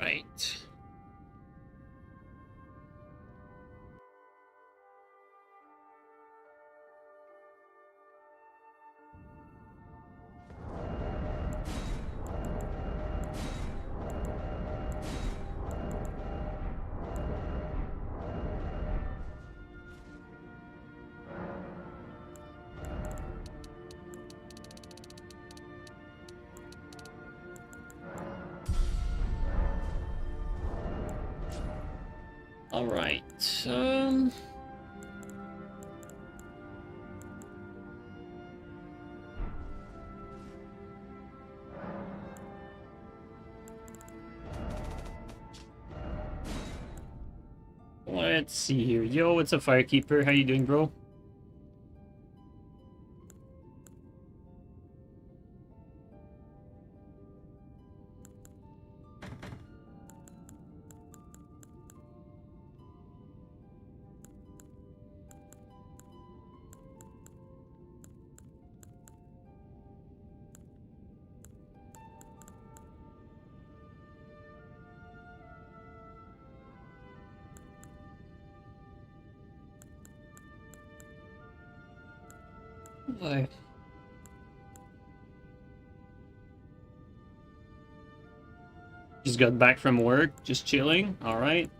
right. All right. Let's see here. Yo, what's up, Firekeeper? How you doing, bro? Why? Just got back from work, just chilling. All right.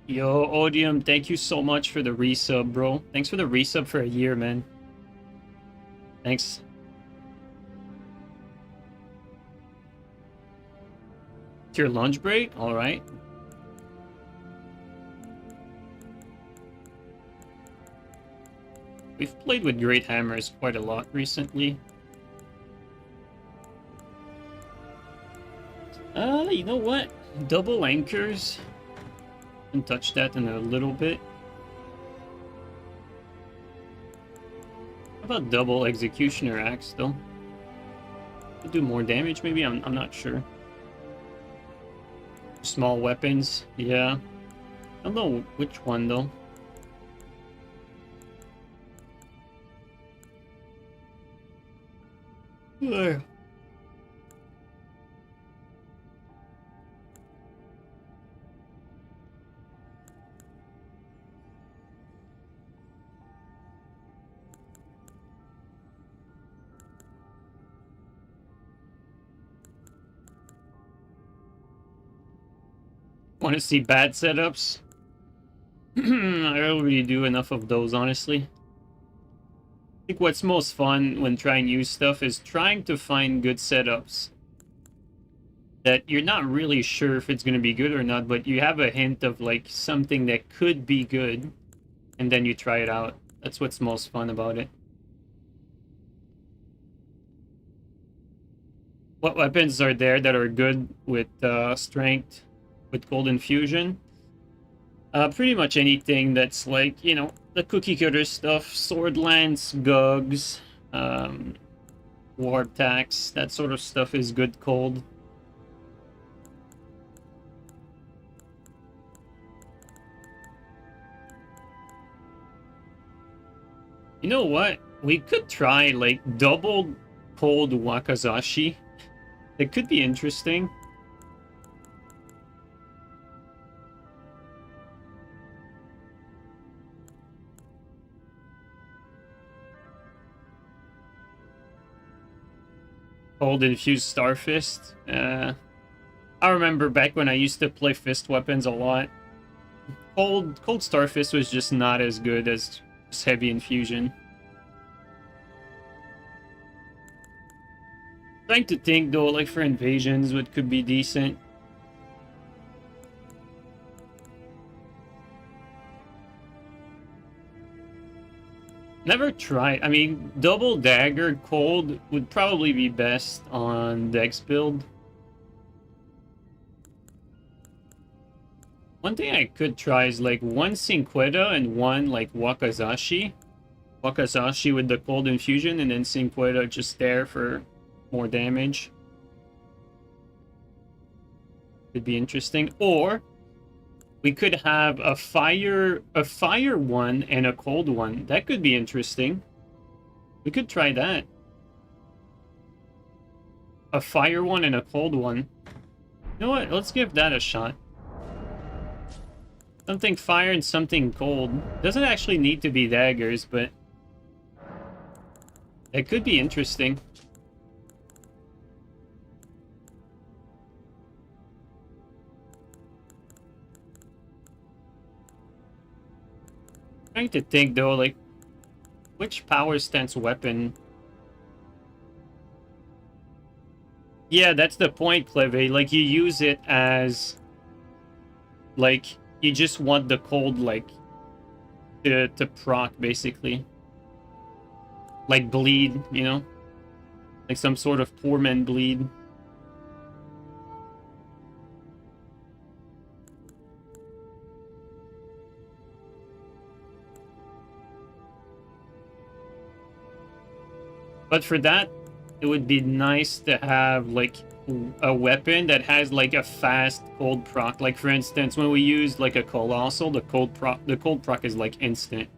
Yo, Odium, thank you so much for the resub, bro. Thanks for the resub for a year, man. Thanks. It's your lunch break? All right. We've played with Great Hammers quite a lot recently. You know what? Double anchors. Can touch that in a little bit. How about double executioner axe though? Could do more damage maybe? I'm not sure. Small weapons, yeah. I don't know which one though. There. Want to see bad setups? I don't really do enough of those, honestly. I think what's most fun when trying new stuff is trying to find good setups that you're not really sure if it's going to be good or not, but you have a hint of like something that could be good, and then you try it out. That's what's most fun about it. What weapons are there that are good with strength, with cold infusion? Pretty much anything that's like, you know, the cookie cutter stuff, sword lance, gugs, warp tax, that sort of stuff is good cold. You know what? We could try like double cold wakazashi. That could be interesting. Cold infused Starfist. I remember back when I used to play fist weapons a lot. Cold Starfist was just not as good as heavy infusion. Trying to think though, like for invasions, what could be decent. Never tried. I mean, double dagger cold would probably be best on Dex build. One thing I could try is like one Cinquetta and one like Wakazashi. Wakazashi with the cold infusion and then Cinquetta just there for more damage. Could be interesting. Or We could have a fire one and a cold one. That could be interesting. We could try that. A fire one and a cold one. You know what? Let's give that a shot. Something fire and something cold. Doesn't actually need to be daggers, but it could be interesting. Trying to think though, like, which power stance weapon? Yeah, that's the point, Cleve. Like, you use it as, like, you just want the cold, like, to proc, basically. Like, bleed, you know? Like some sort of poor man bleed. But for that, it would be nice to have, like, a weapon that has, like, a fast cold proc. Like, for instance, when we use, like, a Colossal, the cold proc is, like, instant.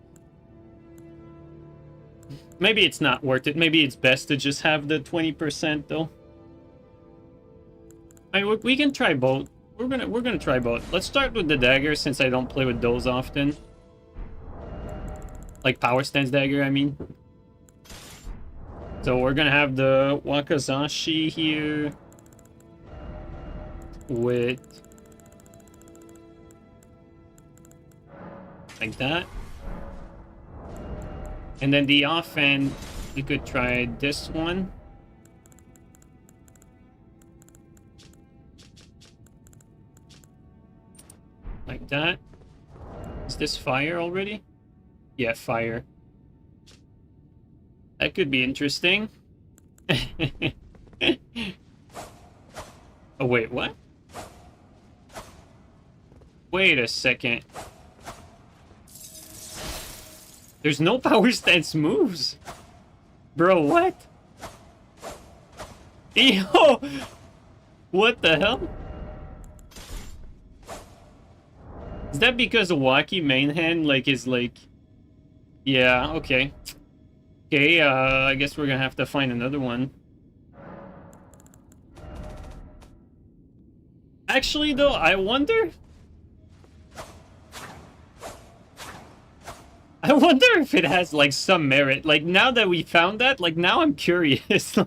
Maybe it's not worth it. Maybe it's best to just have the 20%, though. I mean, we can try both. We're gonna try both. Let's start with the dagger, since I don't play with those often. Like, power stance dagger, I mean. So we're gonna have the Wakazashi here with like that. And then the offhand, we could try this one. Like that. Is this fire already? Yeah, fire. That could be interesting. Oh, wait, what? Wait a second. There's no power stance moves. Bro, what? Yo! What the hell? Is that because the Waki main hand, like, is like... Yeah, okay. Okay, I guess we're gonna have to find another one. Actually, though, I wonder... I wonder if it has, like, some merit. Like, now that we found that, like, now I'm curious.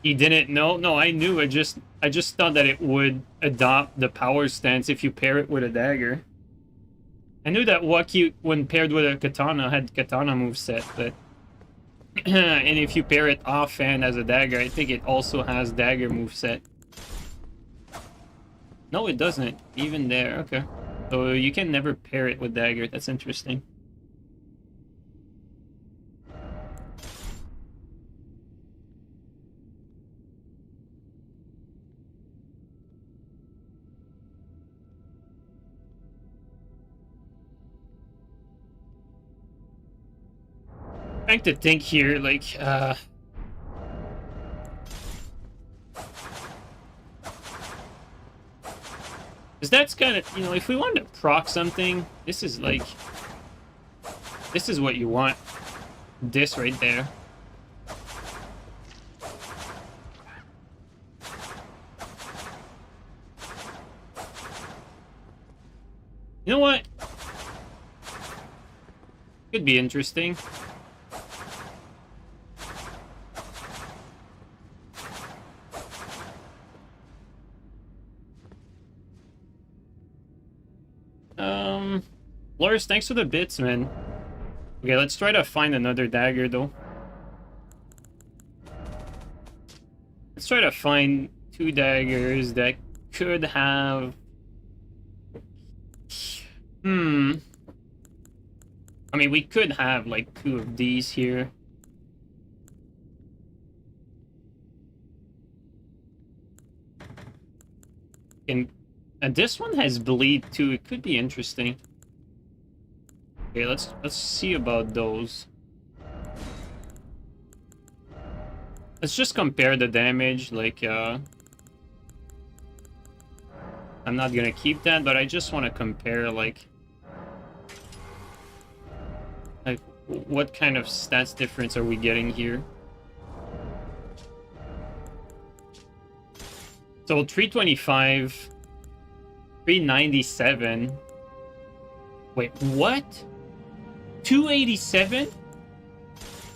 He didn't know? No, I knew. I just thought that it would adopt the power stance if you pair it with a dagger. I knew that Waki, when paired with a katana, had katana moveset, but... and if you pair it offhand as a dagger, I think it also has dagger moveset. No, it doesn't. Even there, okay. So you can never pair it with dagger. That's interesting. Trying to think here, like, because that's kind of, you know, if we want to proc something, this is like, this is what you want. This right there. You know what? Could be interesting. Loris, thanks for the bits, man. Okay, let's try to find another dagger, though. Let's try to find two daggers that could have... I mean, we could have, like, two of these here. And this one has bleed, too. It could be interesting. Okay, let's see about those. Let's just compare the damage, like, I'm not gonna keep that, but I just want to compare, like, what kind of stats difference are we getting here? So 325, 397. Wait, what? 287?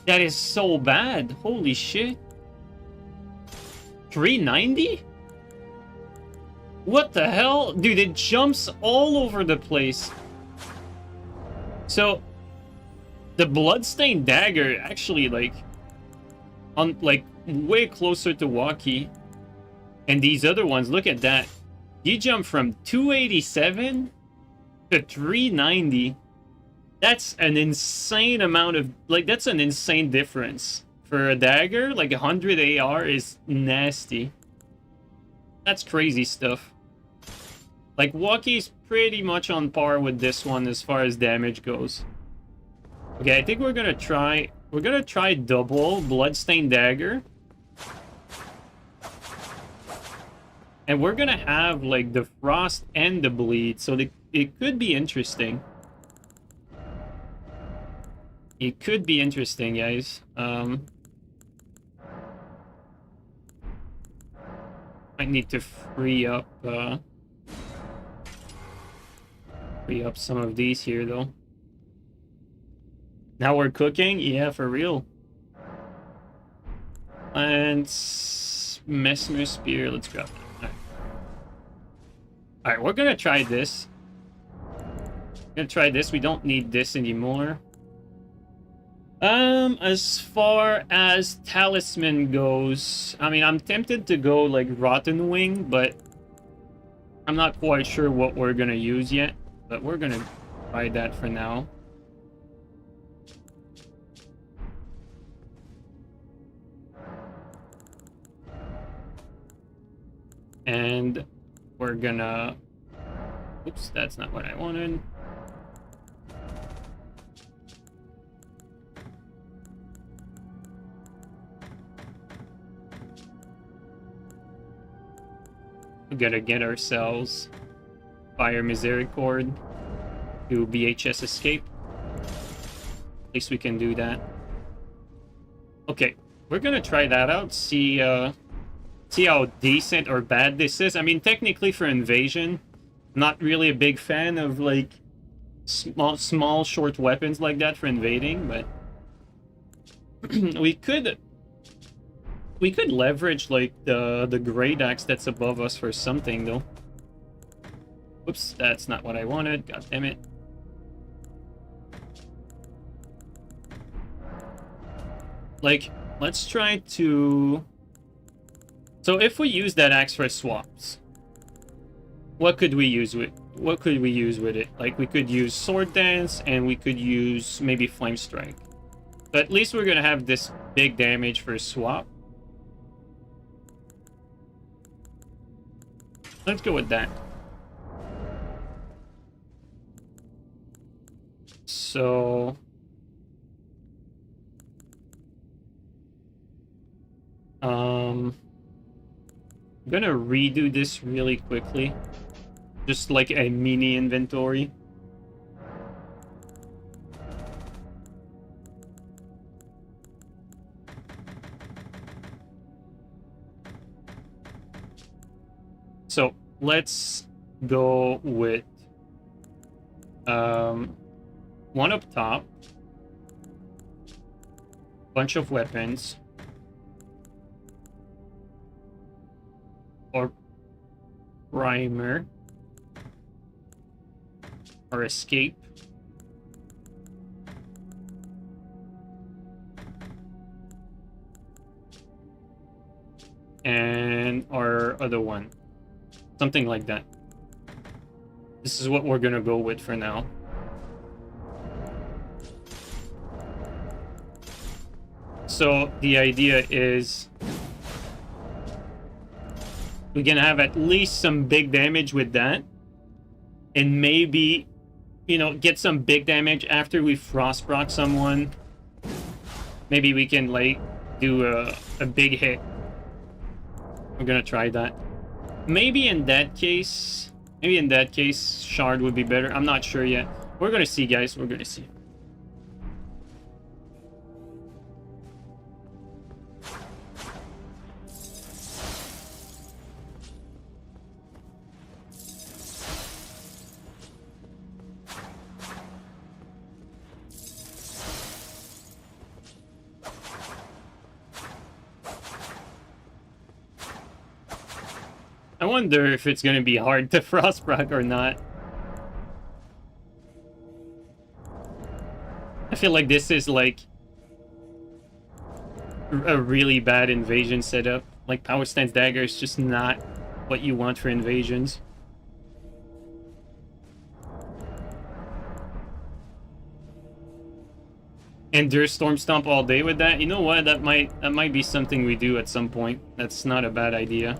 That is so bad. Holy shit. 390? What the hell? Dude, it jumps all over the place. So, the Bloodstained Dagger actually, like, way closer to Waki. And these other ones, look at that. You jump from 287 to 390. That's an insane amount of, like, that's an insane difference. For a dagger, like 100 AR is nasty. That's crazy stuff. Like, Waki's pretty much on par with this one as far as damage goes. Okay, I think we're gonna try double Bloodstained Dagger. And we're gonna have, like, the Frost and the Bleed, so it could be interesting. It could be interesting, guys. Might need to free up some of these here, though. Now we're cooking? Yeah, for real. And Mesmer Spear, let's grab that. Alright, we're gonna try this. We don't need this anymore. As far as Talisman goes, I mean, I'm tempted to go, like, Rotten Wing, but I'm not quite sure what we're gonna use yet. But we're gonna try that for now. And we're gonna... Oops, that's not what I wanted. We gotta get ourselves Fire Misericord to BHS Escape. At least we can do that. Okay, we're gonna try that out, see how decent or bad this is. I mean, technically for Invasion, not really a big fan of, like, small short weapons like that for invading, but we could leverage, like, the Great Axe that's above us for something, though. Oops, that's not what I wanted. God damn it. Like, let's try to... So if we use that axe for swaps, what could we use with it? Like, we could use Sword Dance, and we could use maybe Flame Strike. But at least we're gonna have this big damage for swap. Let's go with that. So... I'm gonna redo this really quickly. Just like a mini inventory. So let's go with one up top, bunch of weapons, or primer, or escape. And our other one. Something like that. This is what we're gonna go with for now. So the idea is we're gonna have at least some big damage with that. And maybe, you know, get some big damage after we Frostbrock someone. Maybe we can, like, do a big hit. We're gonna try that. Maybe in that case, Shard would be better. I'm not sure yet. We're gonna see, guys. We're gonna see. I wonder if it's gonna be hard to Frostbrock or not. I feel like this is like a really bad invasion setup. Like Power Stance Dagger is just not what you want for invasions. Endure Storm Stomp all day with that. You know what? That might be something we do at some point. That's not a bad idea.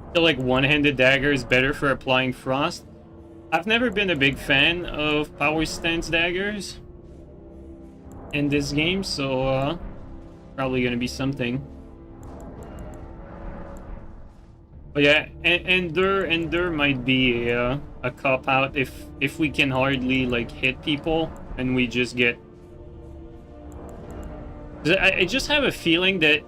I feel like one-handed dagger is better for applying frost. I've never been a big fan of Power Stance daggers in this game, so probably gonna be something. But yeah, Endure might be a cop-out if we can hardly like hit people and we just get... I just have a feeling that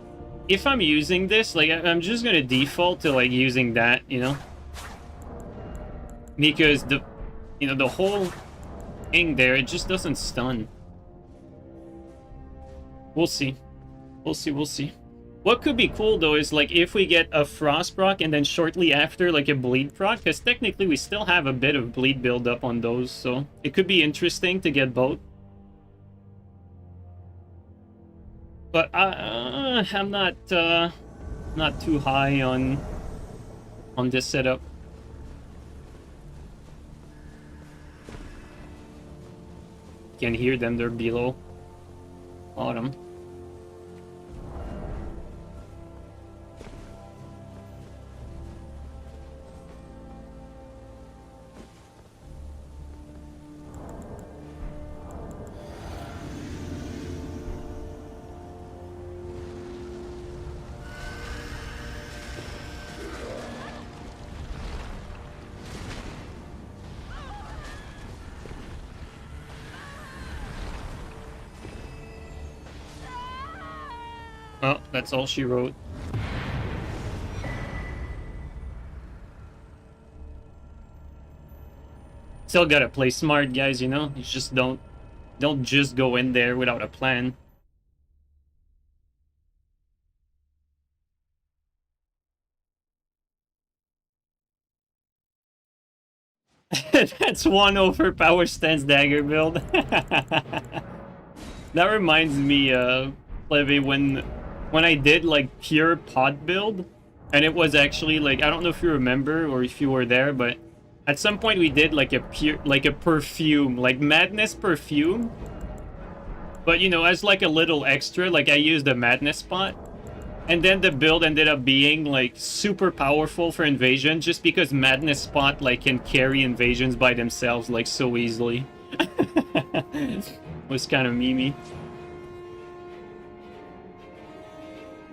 if I'm using this, like, I'm just gonna default to like using that, you know, because the whole thing there, it just doesn't stun. We'll see. We'll see. What could be cool though is like if we get a frost proc and then shortly after like a bleed proc, because technically we still have a bit of bleed build up on those, so it could be interesting to get both. But I'm not too high on this setup. Can hear them, they're below bottom. Oh, that's all she wrote. Still gotta play smart, guys, you know? You just don't just go in there without a plan. That's one over Power Stance Dagger build. That reminds me, Levy, when I did like pure pot build, and it was actually like, I don't know if you remember or if you were there, but at some point we did like a pure, like a perfume, like Madness perfume. But you know, as like a little extra, like I used the Madness spot. And then the build ended up being like super powerful for invasion just because Madness spot like can carry invasions by themselves like so easily. It was kind of memey.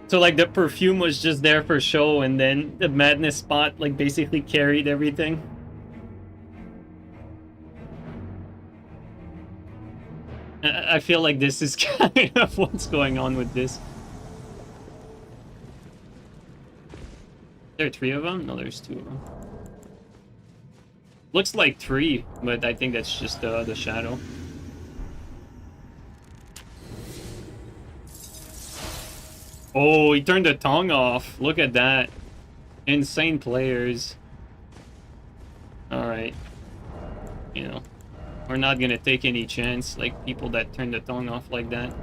So like the perfume was just there for show, and then the Madness spot like basically carried everything. I feel like this is kind of what's going on with this. There are 3 of them? No, there's 2 of them. Looks like 3, but I think that's just the shadow. Oh, he turned the tongue off. Look at that. Insane players. Alright. You know, we're not gonna take any chance, like people that turn the tongue off like that.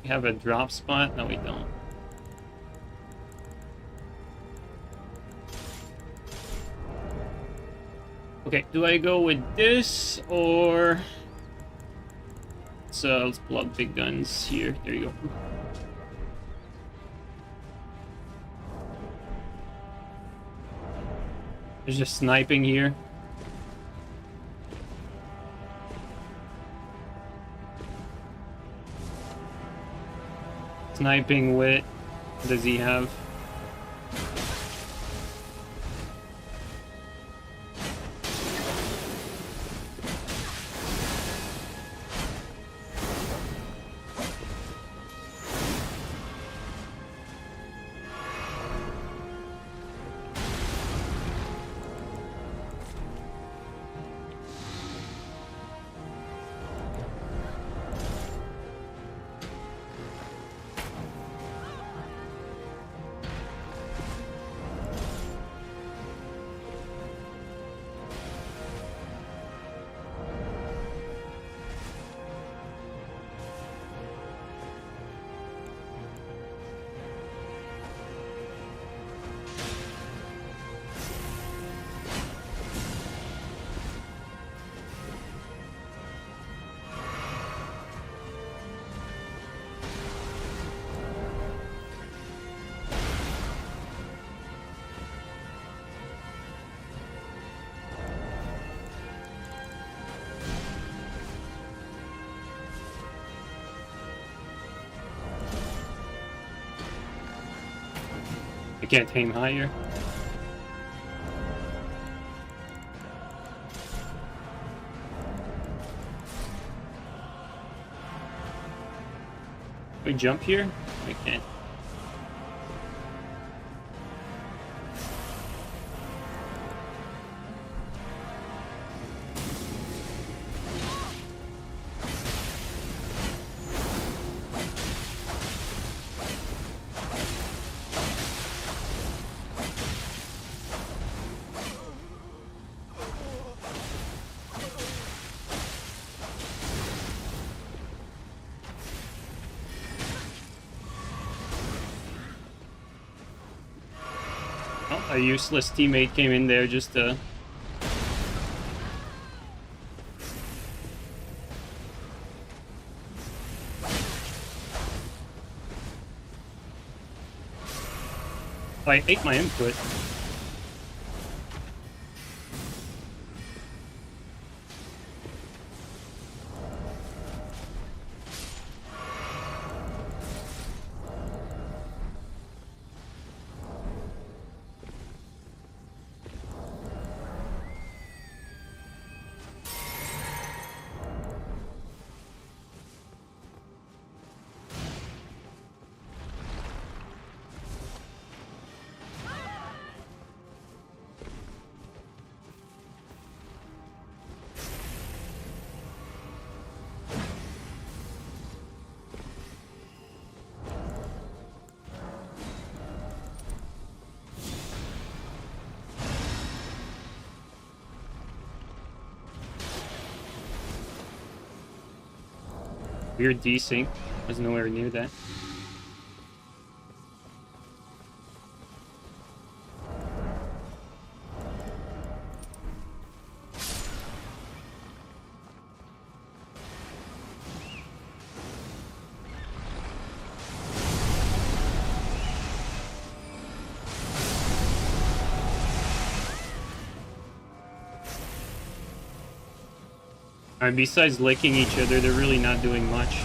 We have a drop spot? No, we don't. Okay, do I go with this or... So let's plug big guns here. There you go. There's just sniping here. Sniping wit. What does he have? I can't aim higher. We jump here? I can't. A useless teammate came in there just to... I ate my input. Weird desync. I was nowhere near that. Besides licking each other, they're really not doing much.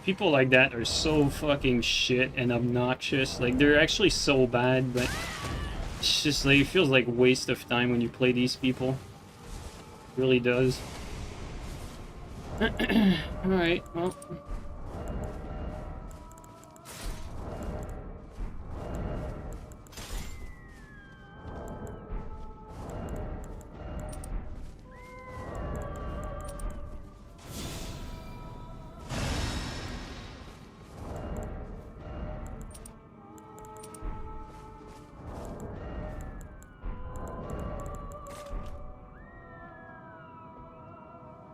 People like that are so fucking shit and obnoxious. Like, they're actually so bad, but It's just like, it feels like a waste of time when you play these people. It really does. Alright, well.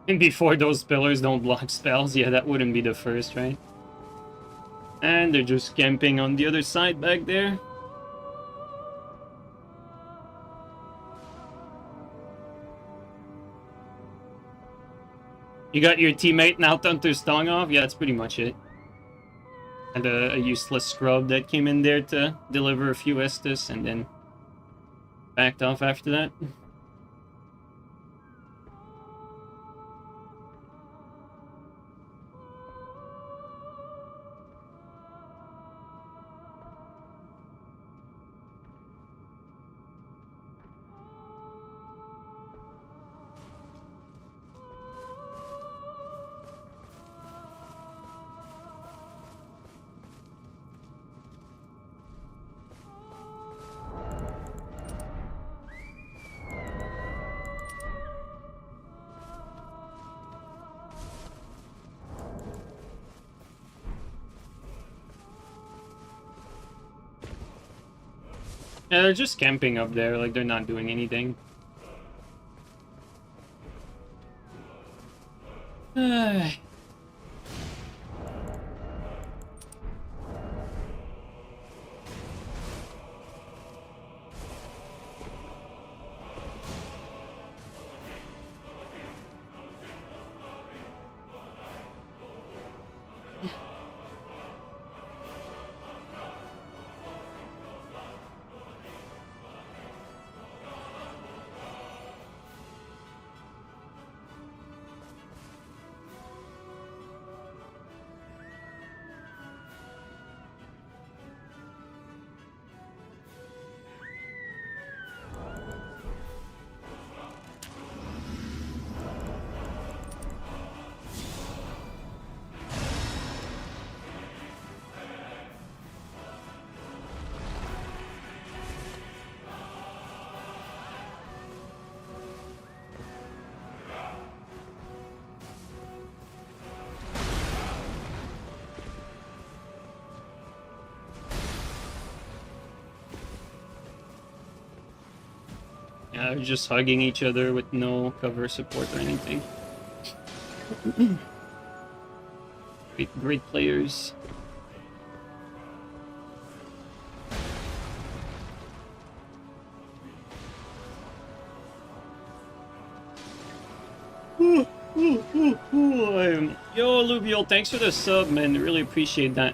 And before those pillars don't block spells, yeah, that wouldn't be the first, right? And they're just camping on the other side back there. You got your teammate now Hunter's tongue off? Yeah, that's pretty much it. And a useless scrub that came in there to deliver a few Estus and then backed off after that. Yeah, they're just camping up there, like they're not doing anything. Yeah, they're just hugging each other with no cover support or anything. Great players. Yo, Lubiel, thanks for the sub, man. Really appreciate that.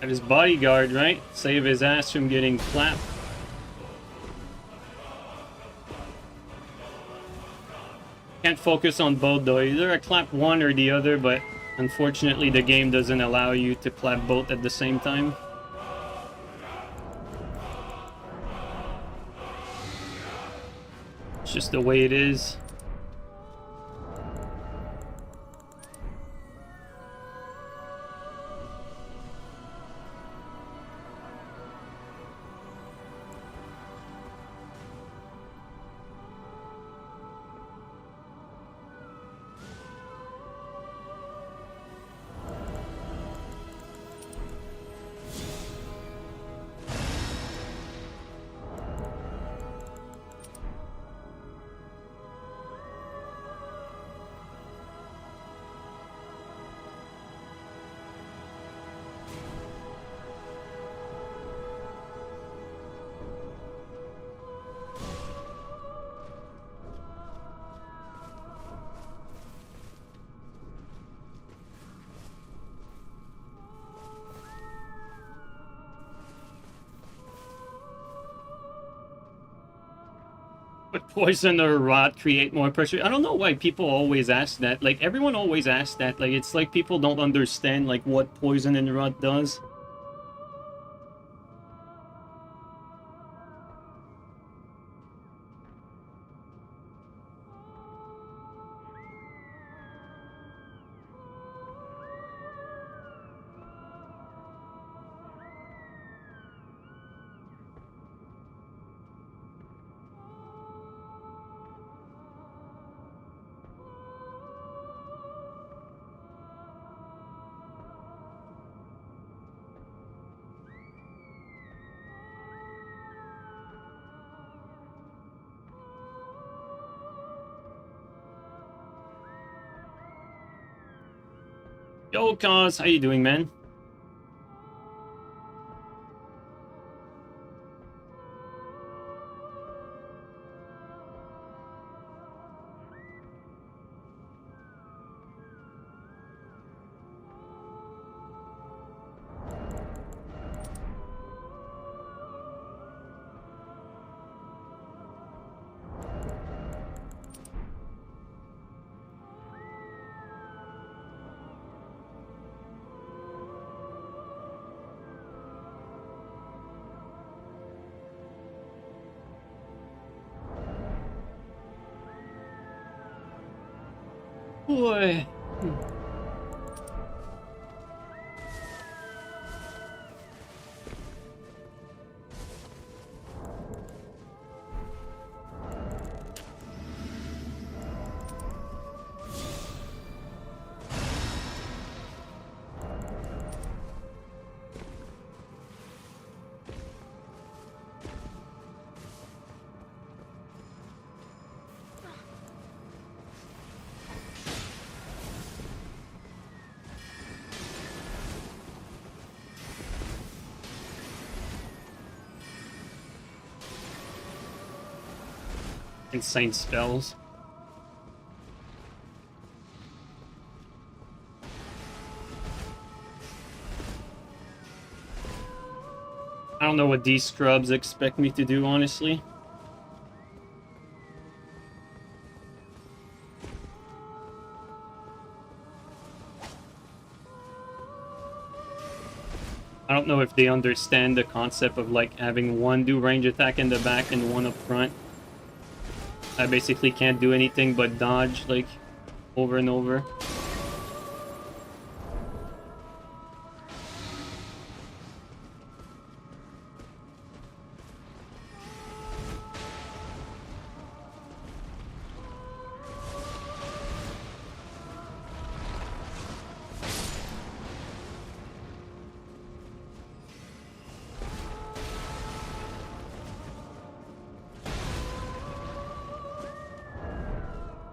At his bodyguard, right? Save his ass from getting clapped. Can't focus on both though. Either I clap one or the other, but unfortunately the game doesn't allow you to clap both at the same time. It's just the way it is. Would poison or rot create more pressure? I don't know why people always ask that. Like, everyone always asks that. Like, it's like people don't understand, like, what poison and rot does. Yo, Cause, how you doing, man? Boy. Insane spells. I don't know what these scrubs expect me to do, honestly. I don't know if they understand the concept of like having one do range attack in the back and one up front. I basically can't do anything but dodge, like, over and over.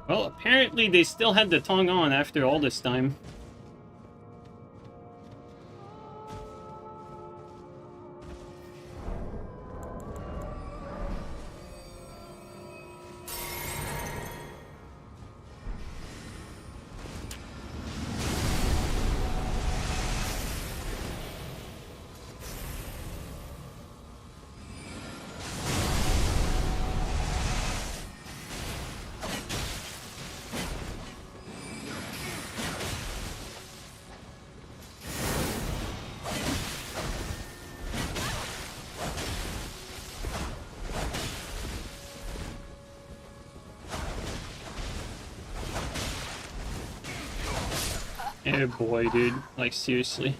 Well, apparently they still had the tongue on after all this time. Oh boy, dude. Like, seriously.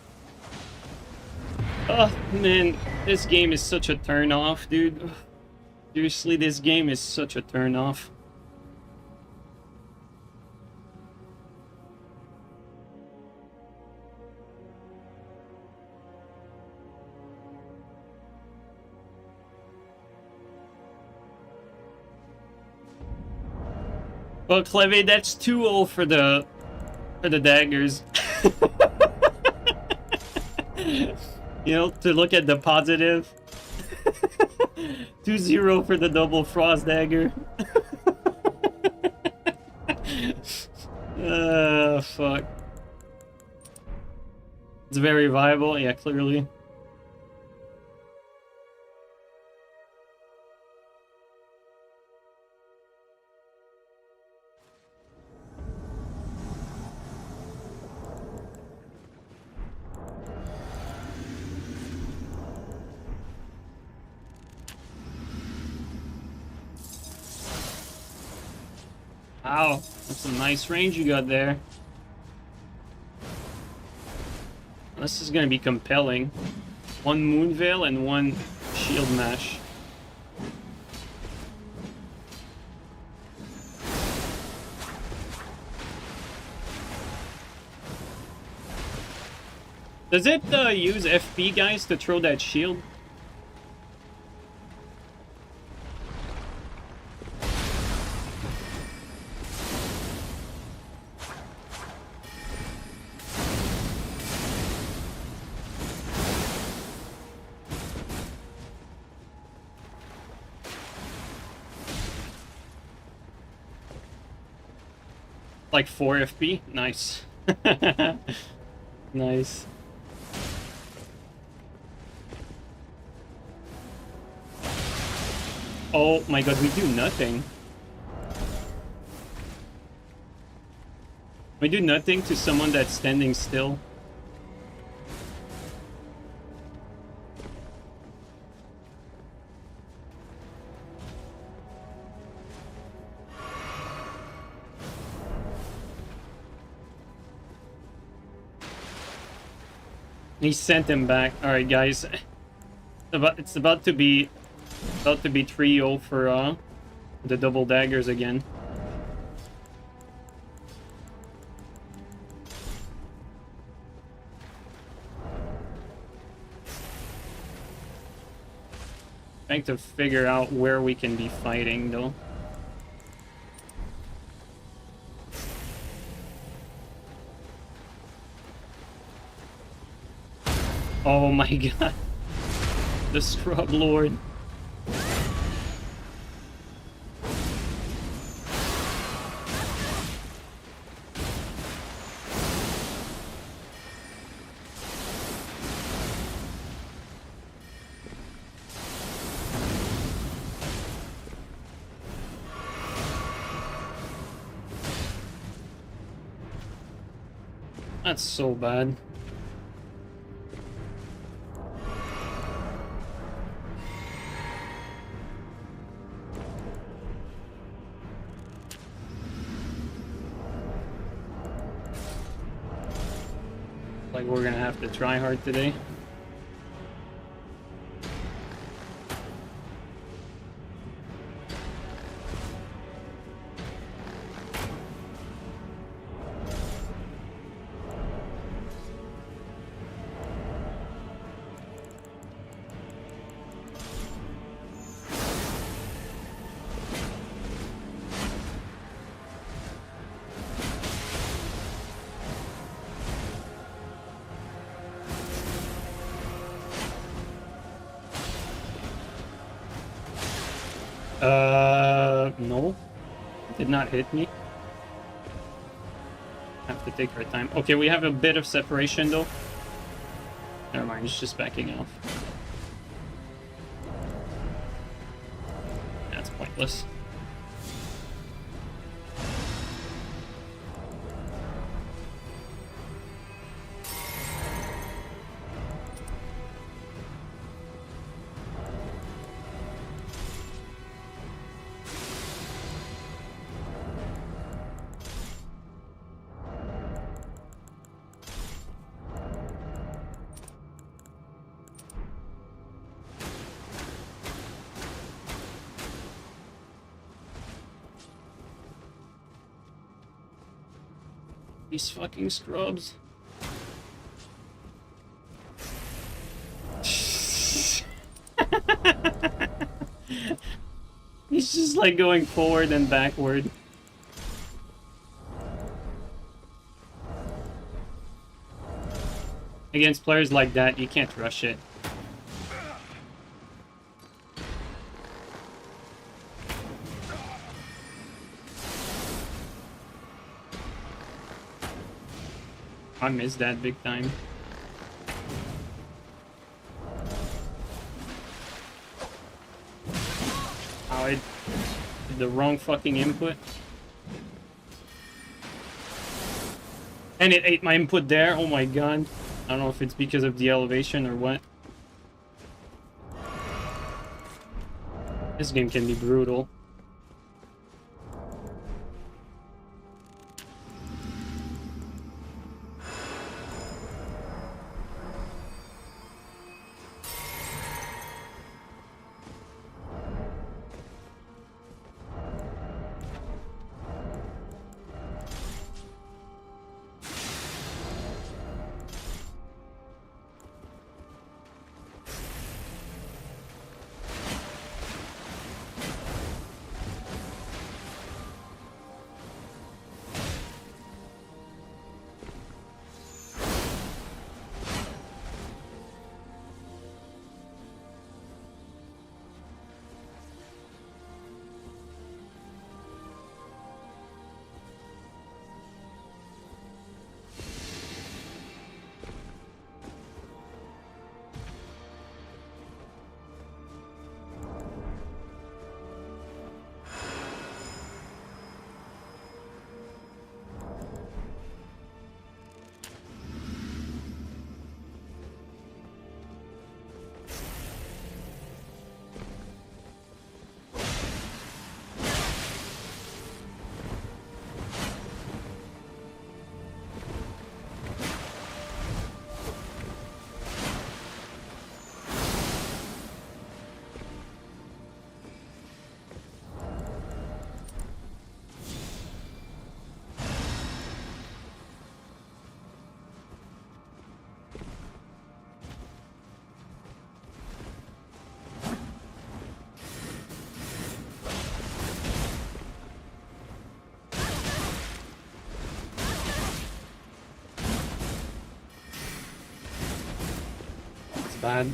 Oh, man. This game is such a turn-off, dude. Seriously, this game is such a turn-off. Well, Cleve, that's 2-0 for the daggers. You know, to look at the positive. 2-0 for the double frost dagger. Fuck. It's very viable, yeah, clearly. Ow, that's some nice range you got there. This is gonna be compelling. One Moon Veil and one Shield Mash. Does it use FP, guys, to throw that shield? Like 4 FP? Nice. Nice. Oh my god, we do nothing. We do nothing to someone that's standing still. He sent him back. Alright guys. It's about to be 3-0 for the double daggers again. Trying to figure out where we can be fighting though. Oh my god. The Scrub Lord. That's so bad. Like we're gonna have to try hard today. No. Did not hit me. Have to take our time. Okay, we have a bit of separation though. Never mind, it's just backing off. That's pointless. These fucking scrubs. He's just like going forward and backward. Against players like that, you can't rush it. I missed that big time. Oh, I did the wrong fucking input. And it ate my input there. Oh my god. I don't know if it's because of the elevation or what. This game can be brutal. bad.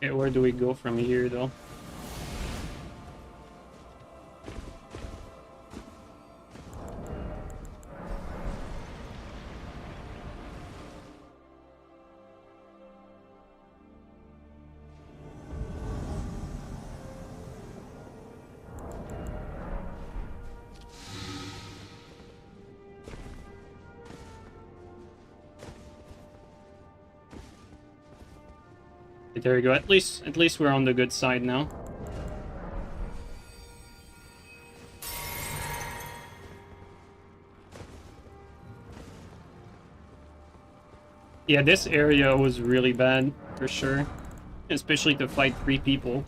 Okay, where do we go from here, though? There we go. At least we're on the good side now. Yeah, this area was really bad for sure, especially to fight 3 people.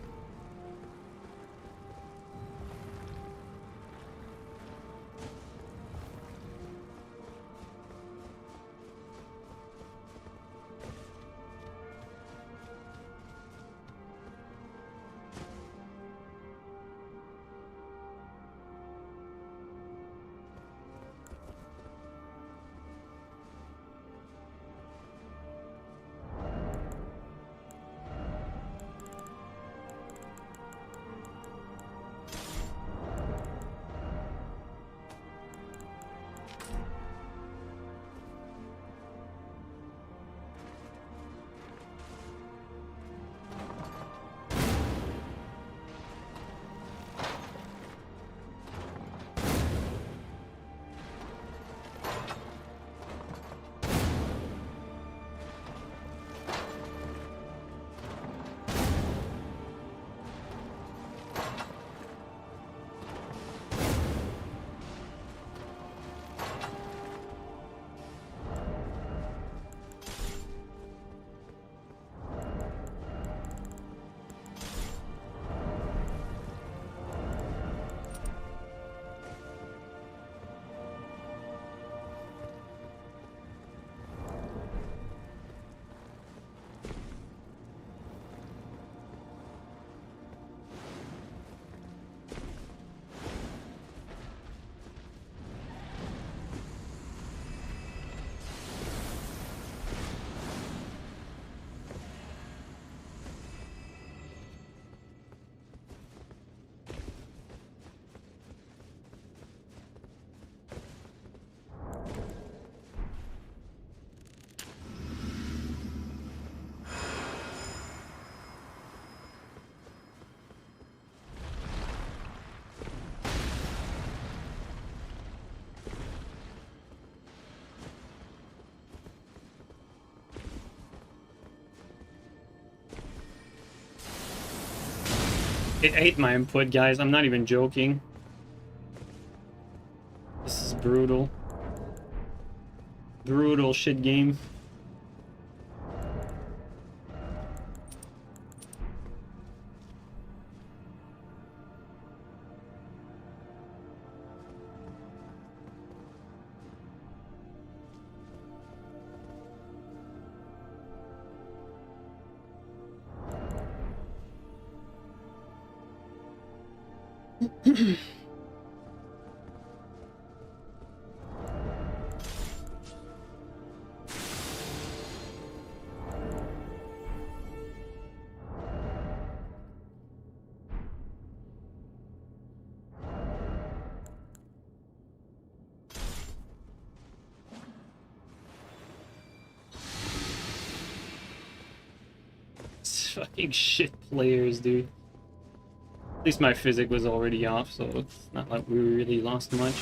It ate my input, guys. I'm not even joking. This is brutal. Brutal shit game. Fucking shit players, dude. At least my physics was already off, so it's not like we really lost much.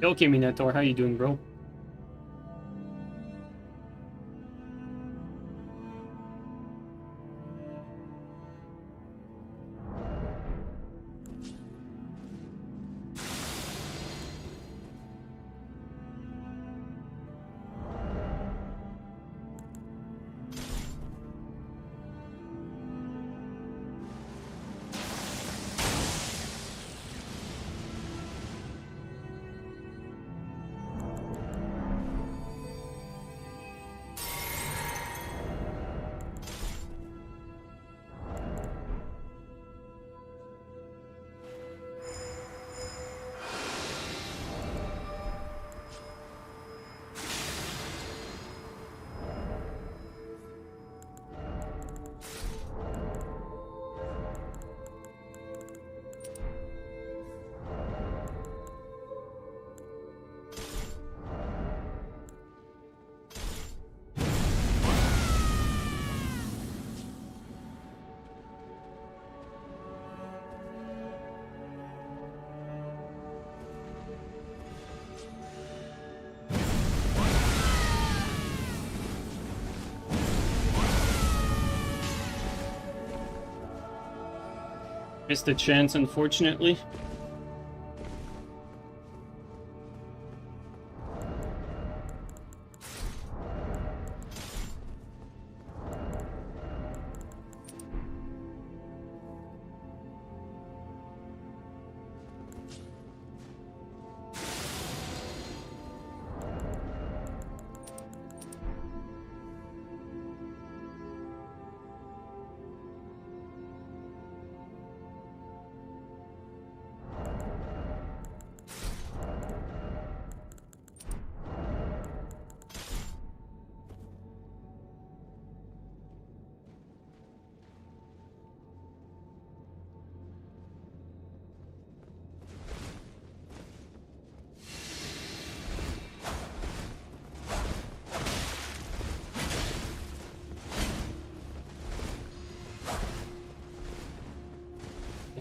Okay, Minotaur, how you doing, bro? Missed a chance, unfortunately.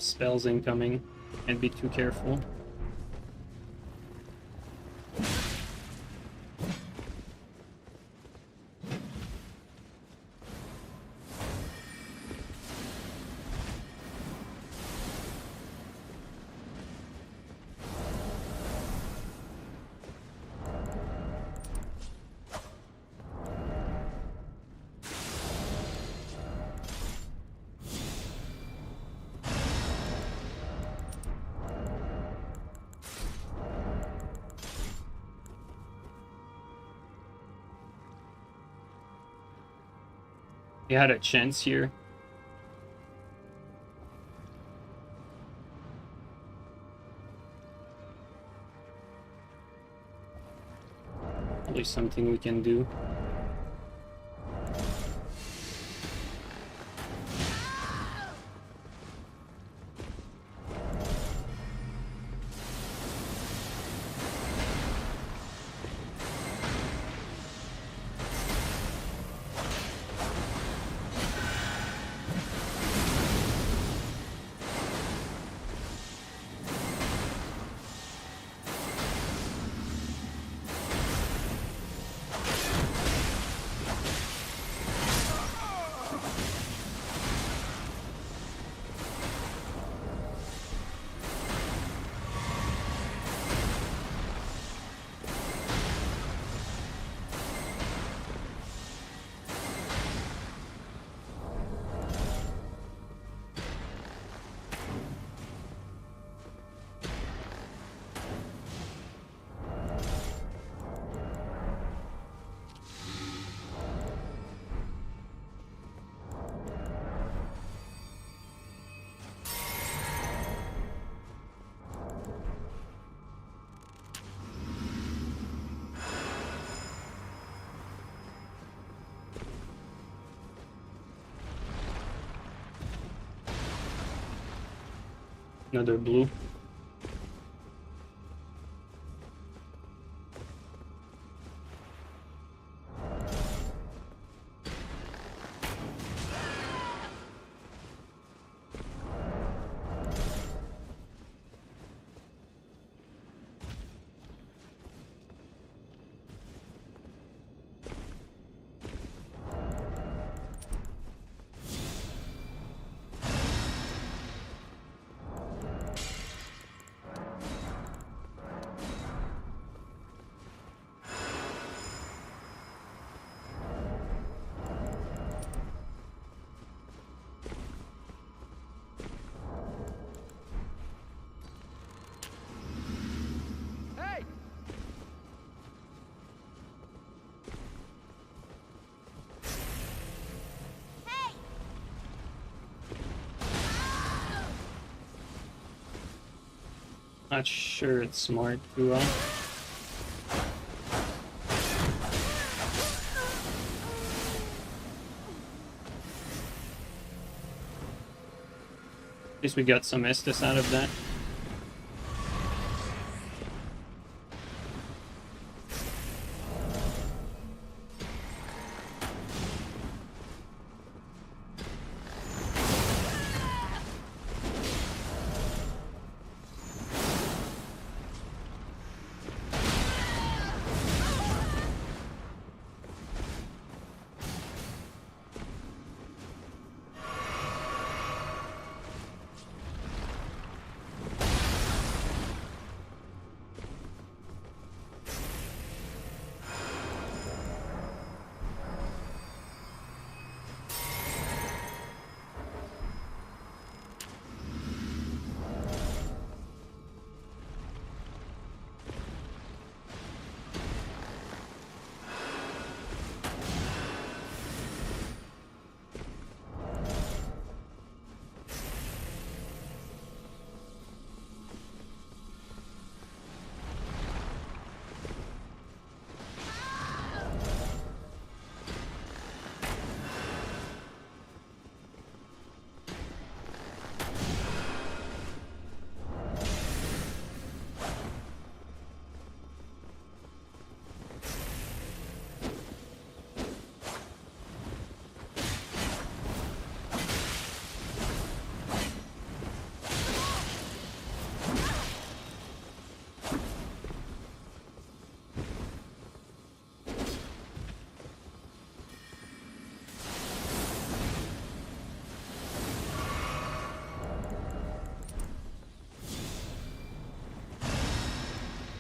Spells incoming, and be too careful. He had a chance here. Probably something we can do. Another blue. Not sure it's smart too well. At least we got some Estus out of that.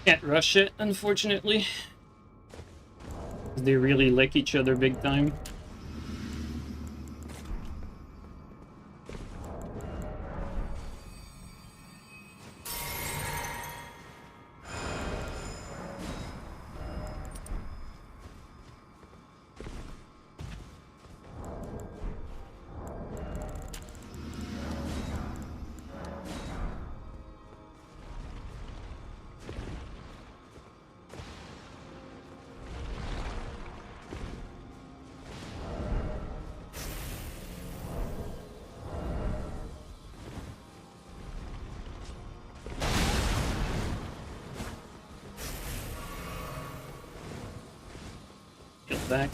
Can't rush it, unfortunately. They really lick each other big time. Back.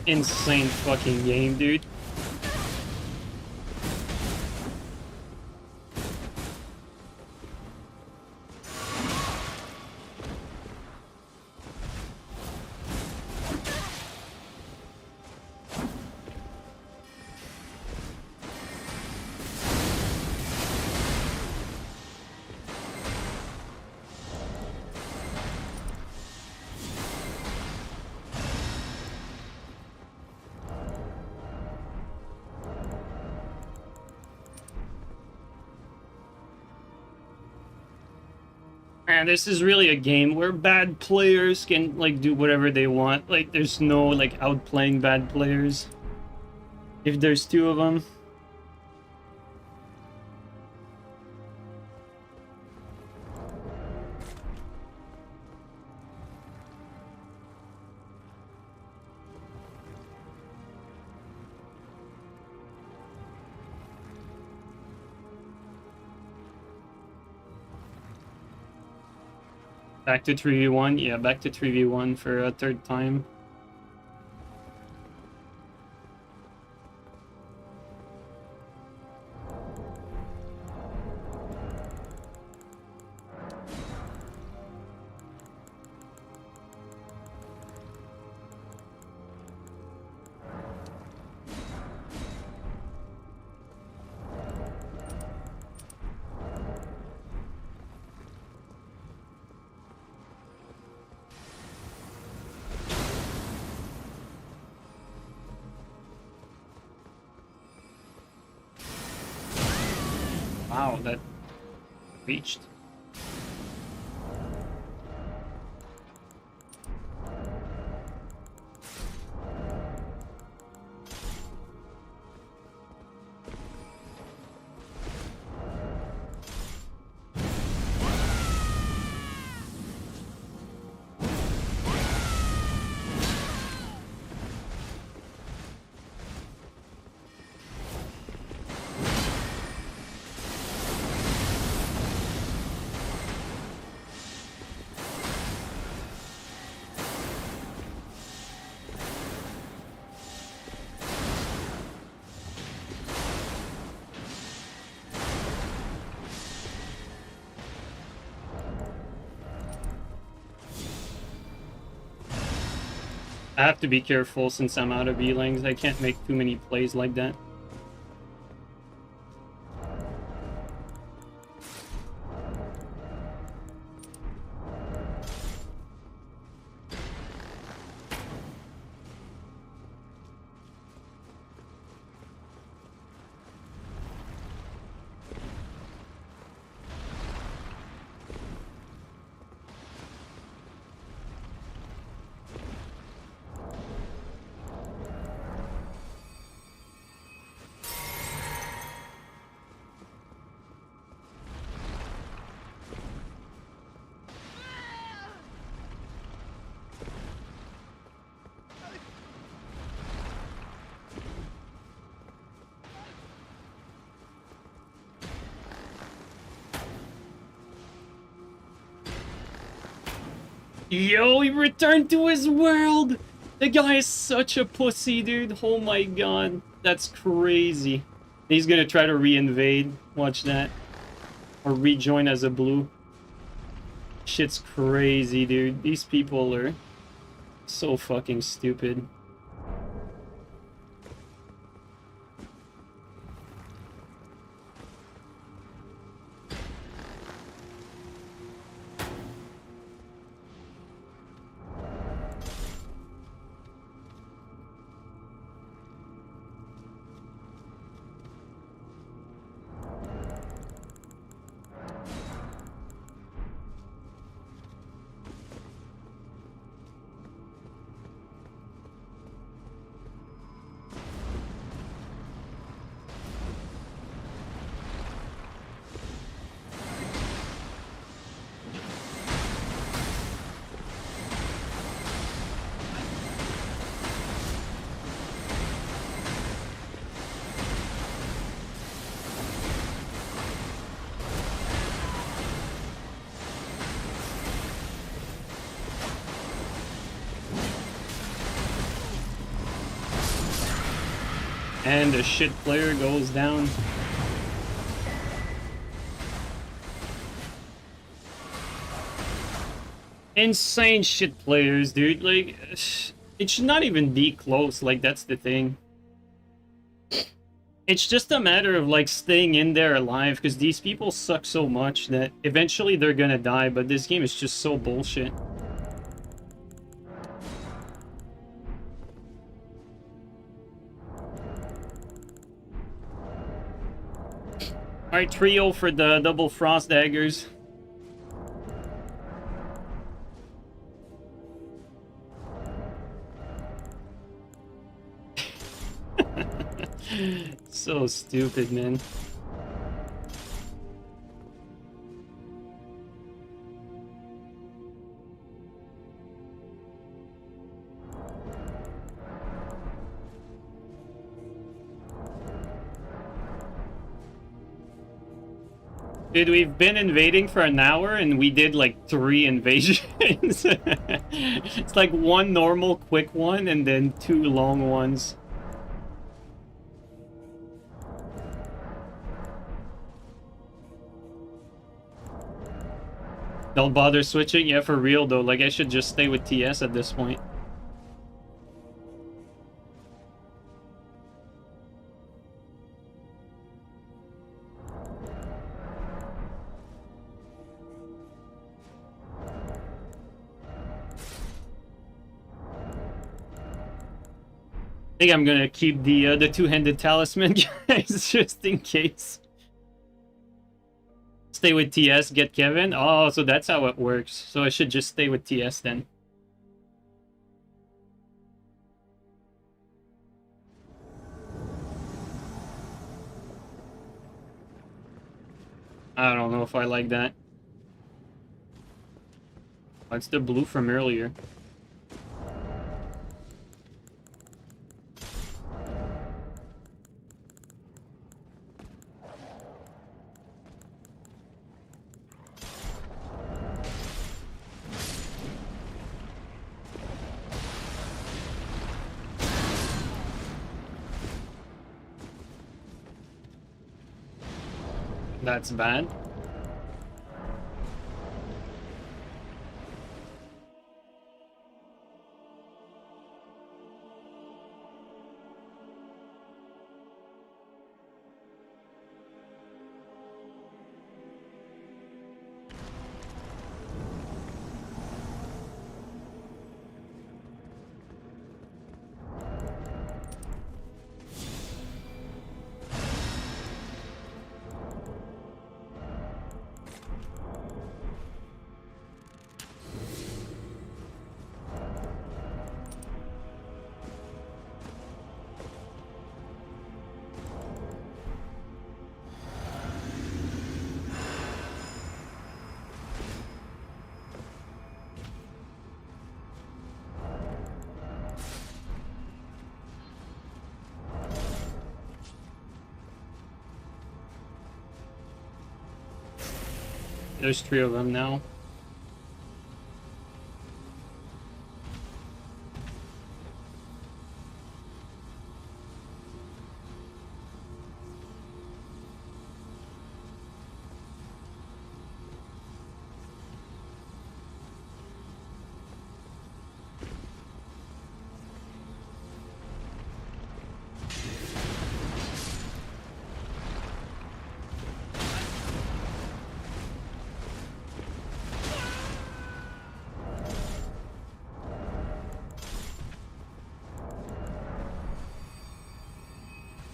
Insane fucking game, dude. Man, this is really a game where bad players can, like, do whatever they want. Like, there's no, like, outplaying bad players. If there's two of them. Back to 3v1? Yeah, back to 3v1 for a third time. Wow, that reached. I have to be careful since I'm out of E-Langs. I can't make too many plays like that. Yo, he returned to his world! The guy is such a pussy, dude. Oh my god. That's crazy. He's gonna try to re-invade. Watch that. Or rejoin as a blue. Shit's crazy, dude. These people are so fucking stupid. And a shit player goes down. Insane shit players, dude. Like, it should not even be close. Like, that's the thing. It's just a matter of, like, staying in there alive, because these people suck so much that eventually they're gonna die, but this game is just so bullshit. Alright, trio for the double frost daggers. So stupid, man. Dude, we've been invading for an hour and we did like 3 invasions. It's like 1 normal quick one and then 2 long ones. Don't bother switching? Yeah, for real though. Like, I should just stay with TS at this point. I think I'm gonna keep the two-handed talisman, guys, just in case. Stay with TS, get Kevin. Oh, so that's how it works. So I should just stay with TS then. I don't know if I like that. What's the blue from earlier? That's bad. There's 3 of them now.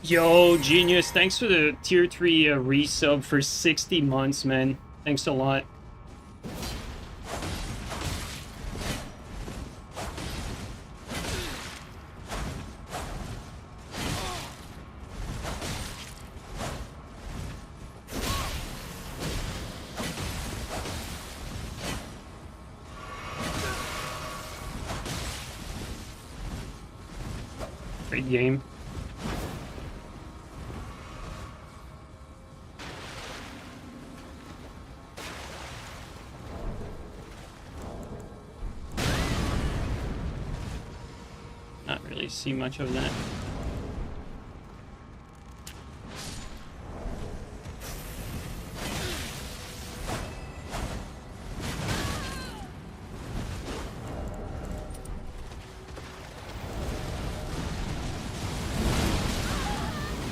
Yo, Genius, thanks for the tier 3 resub for 60 months, man. Thanks a lot. Great game. Not really see much of that.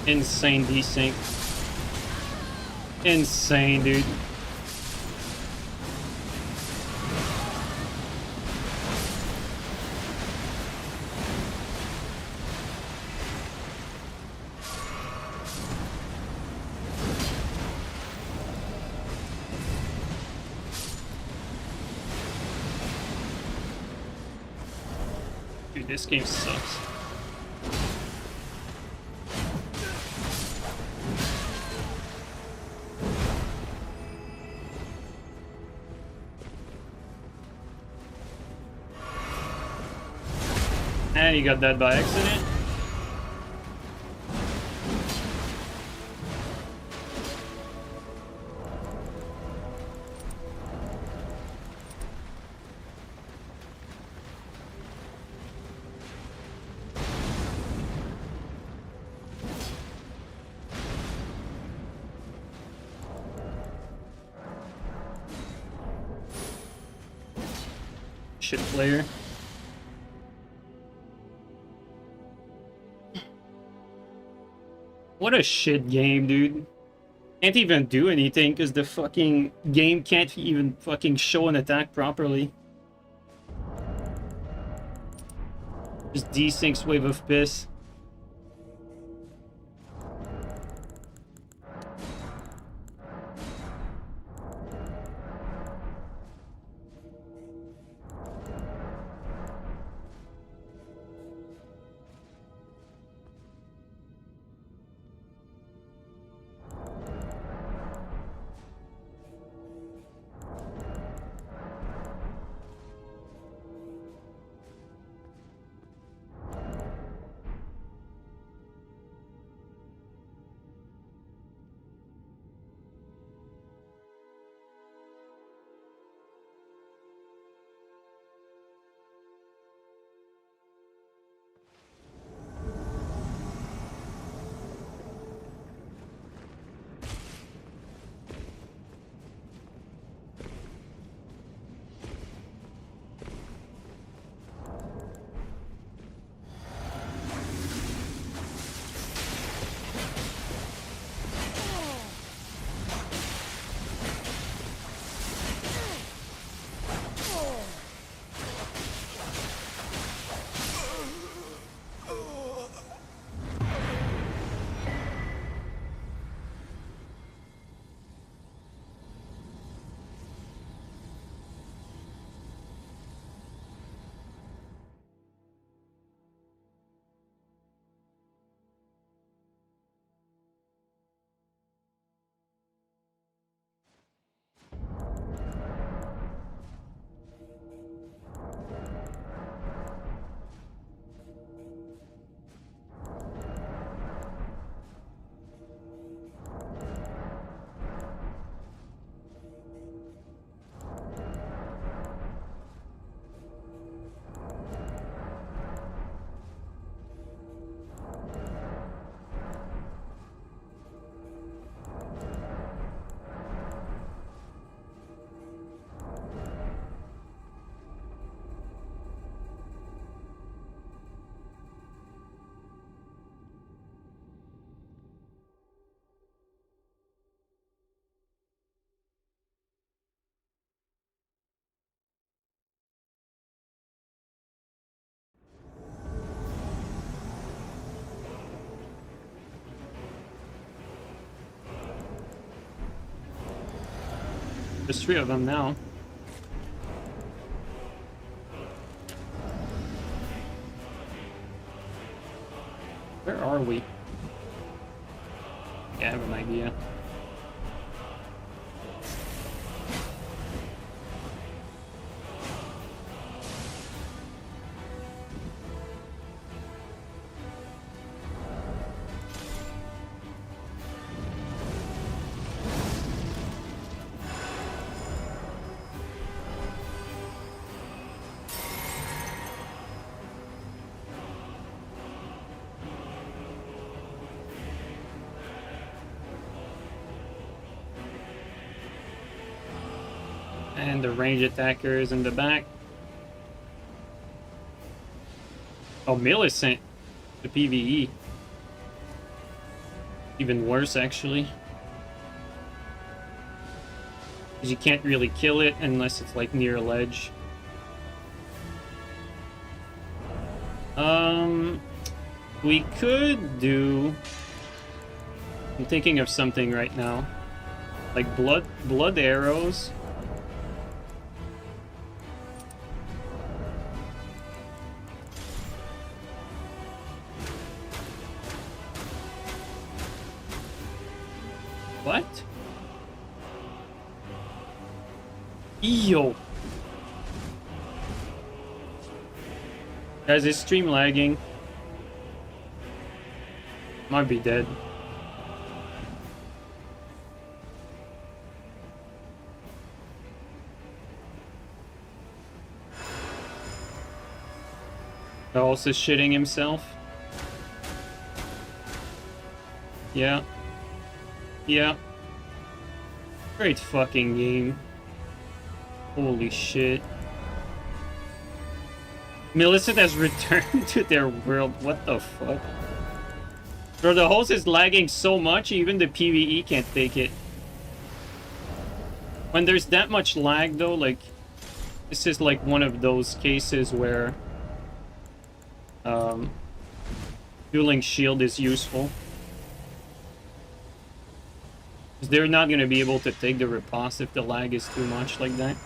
Insane desync. Insane, dude. Dude, this game sucks. And you got that by accident. Shit player. What a shit game, dude. Can't even do anything because the fucking game can't even fucking show an attack properly. Just desyncs wave of piss. There's 3 of them now. Where are we? Yeah, I have an idea. And the range attacker is in the back. Oh, Millicent, the PvE. Even worse, actually. Because you can't really kill it unless it's like near a ledge. We could do... I'm thinking of something right now. Like blood arrows. What? Yo. Guys, is stream lagging? Might be dead. Also shitting himself. Yeah. Yeah. Great fucking game. Holy shit. Millicent has returned to their world. What the fuck? Bro, the host is lagging so much, even the PvE can't take it. When there's that much lag, though, like... This is like one of those cases where... Dueling Shield is useful. Because they're not going to be able to take the riposte if the lag is too much like that.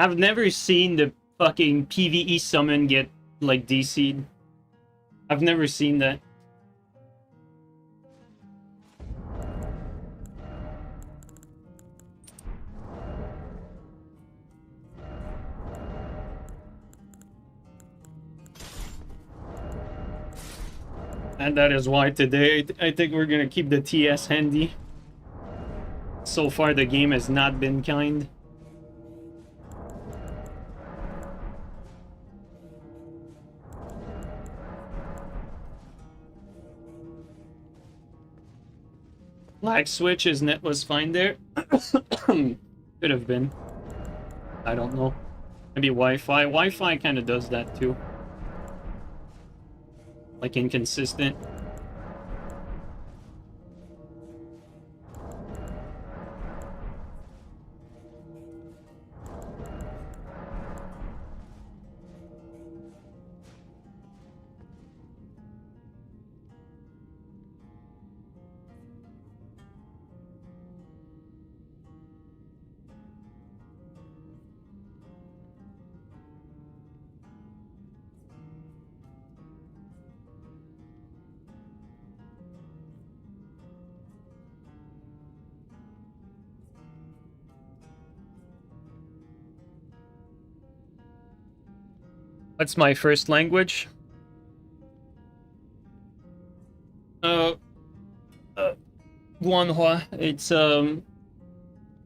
I've never seen the fucking PvE summon get, like, DC'd. I've never seen that. And that is why today I think we're gonna keep the TS handy. So far the game has not been kind. Lag switch, his net was fine there. Could have been. I don't know. Maybe Wi-Fi. Wi-Fi kind of does that too. Like inconsistent. What's my first language? Guanhua. It's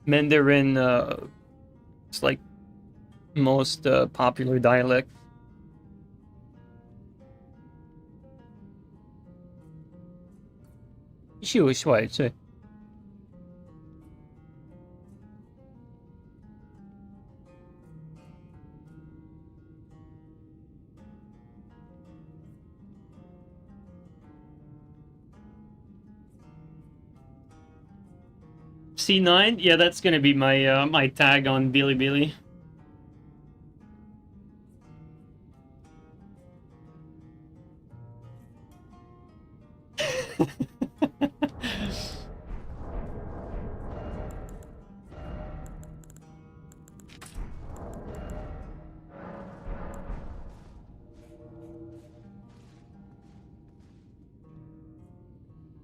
Mandarin. It's like most popular dialect. 秀帅，C9. Yeah, that's gonna be my my tag on Bilibili.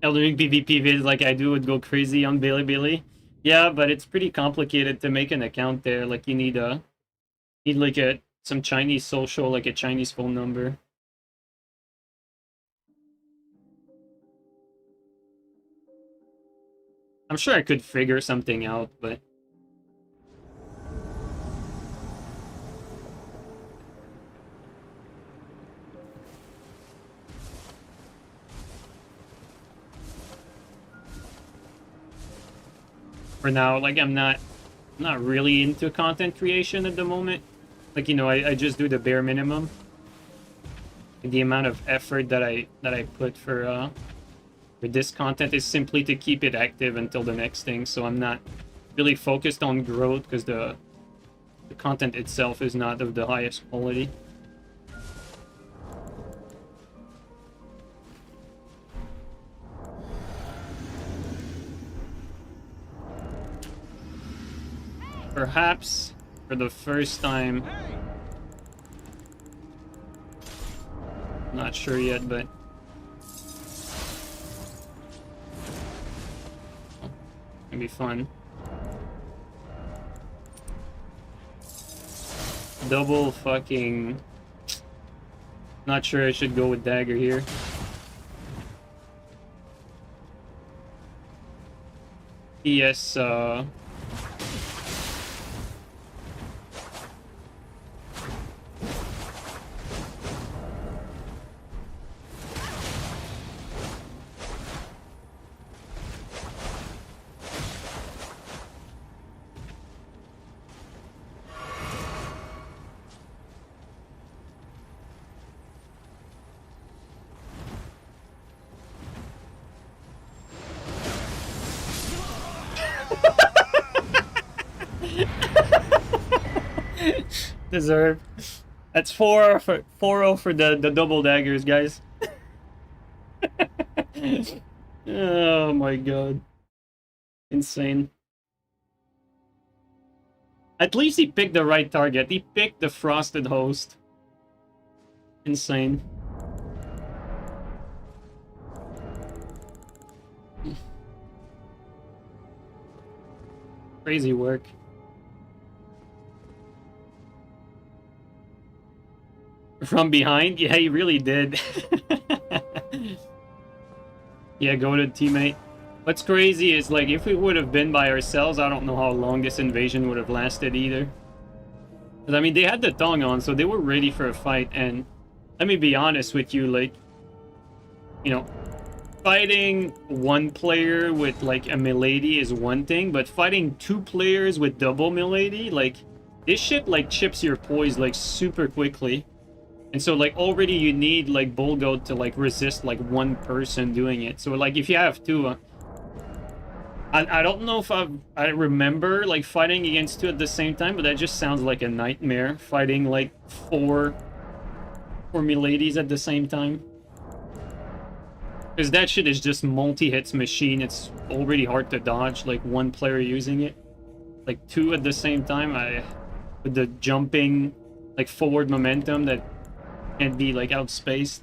Elden Ring PvP vids like I do would go crazy on Bilibili. Yeah, but it's pretty complicated to make an account there. Like you need like a some Chinese social, like a Chinese phone number. I'm sure I could figure something out, but for now, like I'm not really into content creation at the moment. Like, you know, I just do the bare minimum. The amount of effort that I put for this content is simply to keep it active until the next thing. So I'm not really focused on growth because the content itself is not of the highest quality. Perhaps for the first time, not sure yet, but it'll be fun. Double fucking... Not sure I should go with dagger here. Yes, deserve. That's 4-0 for the double daggers, guys. Oh my god. Insane. At least he picked the right target. He picked the frosted host. Insane. Crazy work. From behind? Yeah, he really did. Yeah, go to teammate. What's crazy is, like, if we would have been by ourselves, I don't know how long this invasion would have lasted either. Because, I mean, they had the tongue on, so they were ready for a fight, and let me be honest with you, like, you know, fighting one player with, like, a milady is one thing, but fighting two players with double milady, like, this shit, like, chips your poise, like, super quickly. And so, like, already you need, like, Bulgoat to, like, resist, like, one person doing it. So, like, if you have two... I don't know if I remember, like, fighting against two at the same time, but that just sounds like a nightmare, fighting, like, four miladies at the same time. Because that shit is just multi-hits machine. It's already hard to dodge, like, one player using it. Like, two at the same time, with the jumping, like, forward momentum that can't be, like, outspaced.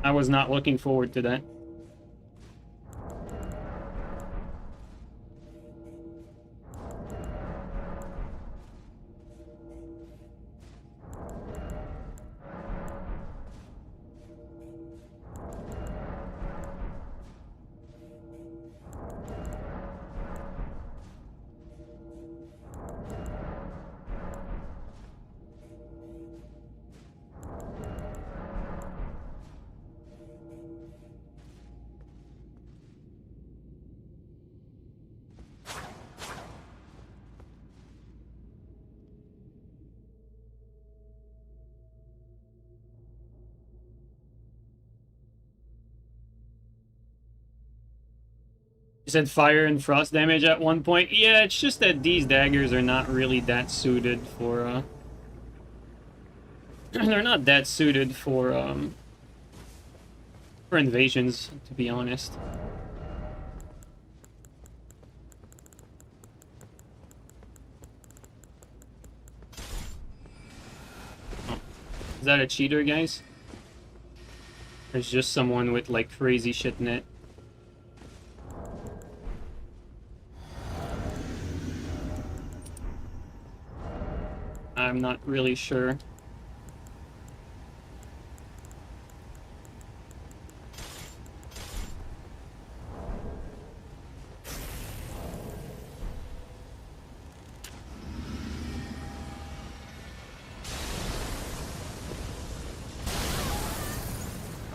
I was not looking forward to that. You said fire and frost damage at one point. Yeah, it's just that these daggers are not really that suited for, they're not that suited for invasions, to be honest. Oh. Is that a cheater, guys? There's just someone with, like, crazy shit in it. I'm not really sure.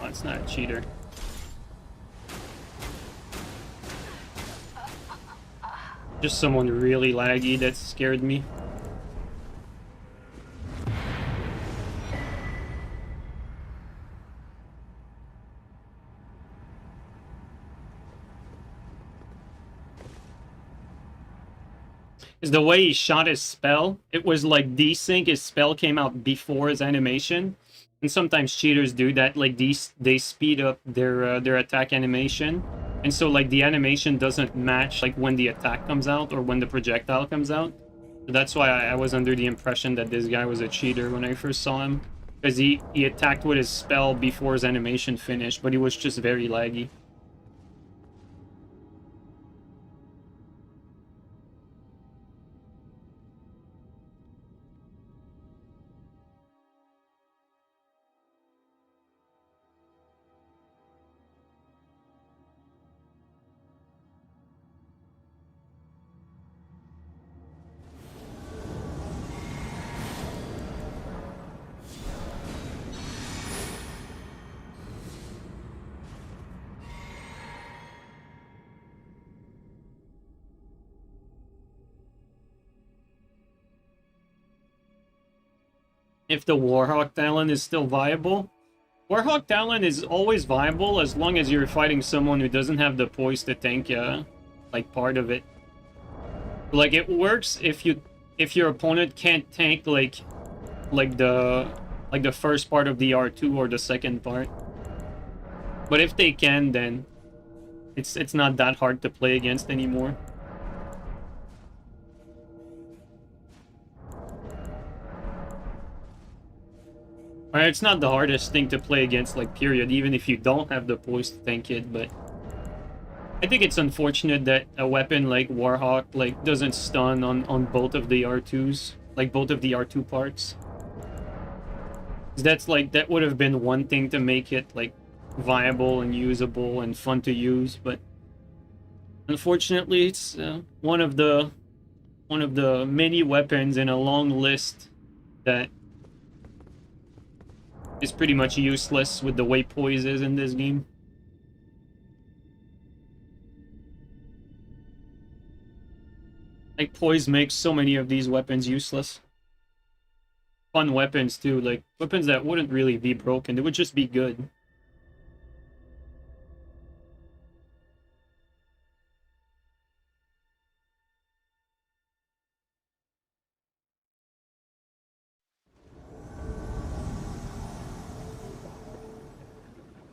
Oh, it's not a cheater. Just someone really laggy that scared me. Is the way he shot his spell. It was like desync. His spell came out before his animation, and sometimes cheaters do that. Like they speed up their attack animation, and so like the animation doesn't match like when the attack comes out or when the projectile comes out. So that's why I was under the impression that this guy was a cheater when I first saw him, because he attacked with his spell before his animation finished, but he was just very laggy. If the Warhawk talent is still viable. Warhawk talent is always viable as long as you're fighting someone who doesn't have the poise to tank, like, part of it. Like, it works if your opponent can't tank, like the first part of the R2 or the second part. But if they can, then it's not that hard to play against anymore. It's not the hardest thing to play against, like, period, even if you don't have the poise to tank it, but I think it's unfortunate that a weapon like Warhawk, like, doesn't stun on both of the R2s, like, both of the R2 parts. That's, like, that would have been one thing to make it, like, viable and usable and fun to use, but unfortunately, it's one of the many weapons in a long list that is pretty much useless with the way poise is in this game. Like, poise makes so many of these weapons useless. Fun weapons, too. Like, weapons that wouldn't really be broken. They would just be good.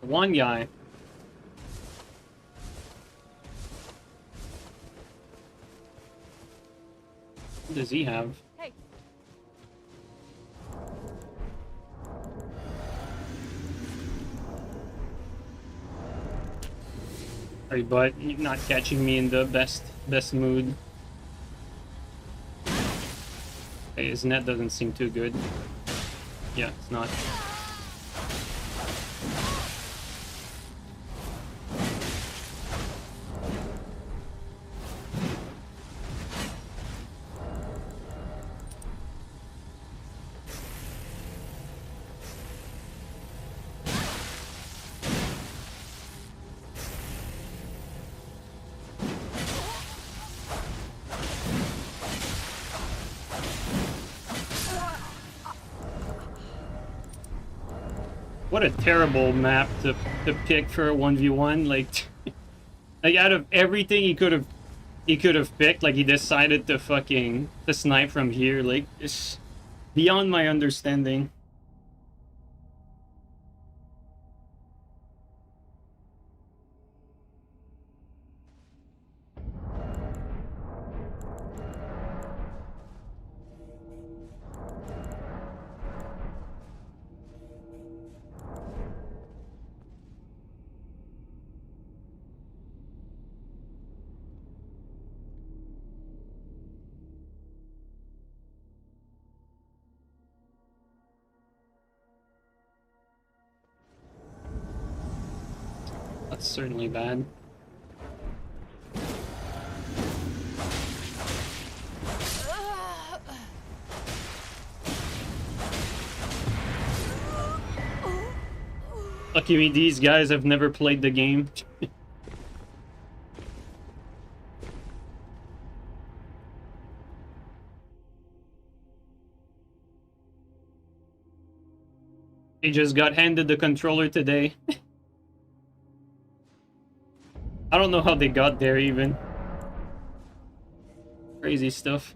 One guy. What does he have? Hey. Sorry, bud. You're not catching me in the best mood. Okay, his net doesn't seem too good. Yeah, it's not. What a terrible map to pick for a 1v1, like... Like out of everything he could have picked, like he decided to fucking to snipe from here. Like it's beyond my understanding. That's certainly bad. Lucky me, these guys have never played the game. They just got handed the controller today. I don't know how they got there even. Crazy stuff.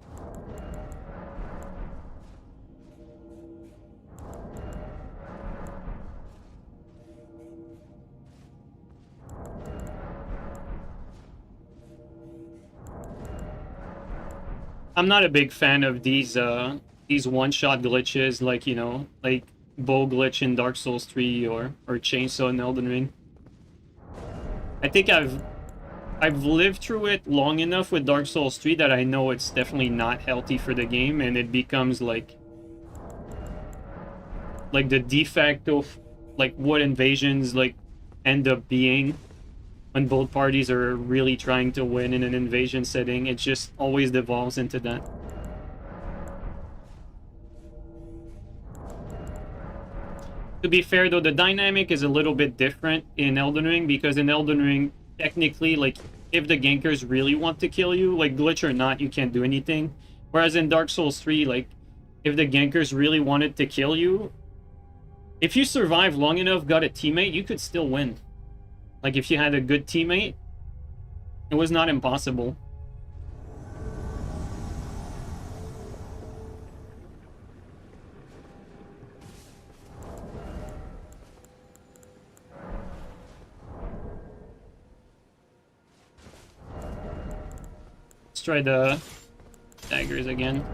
I'm not a big fan of these one-shot glitches, like, you know, like bow glitch in Dark Souls 3 or chainsaw in Elden Ring. I think I've lived through it long enough with Dark Souls 3 that I know it's definitely not healthy for the game, and it becomes like the de facto like what invasions like end up being when both parties are really trying to win in an invasion setting. It just always devolves into that. To be fair though, the dynamic is a little bit different in Elden Ring, because in Elden Ring, technically, like, if the gankers really want to kill you, like, glitch or not, you can't do anything. Whereas in Dark Souls 3, like, if the gankers really wanted to kill you, if you survive long enough, got a teammate, you could still win. Like, if you had a good teammate, it was not impossible. Let's try the daggers again.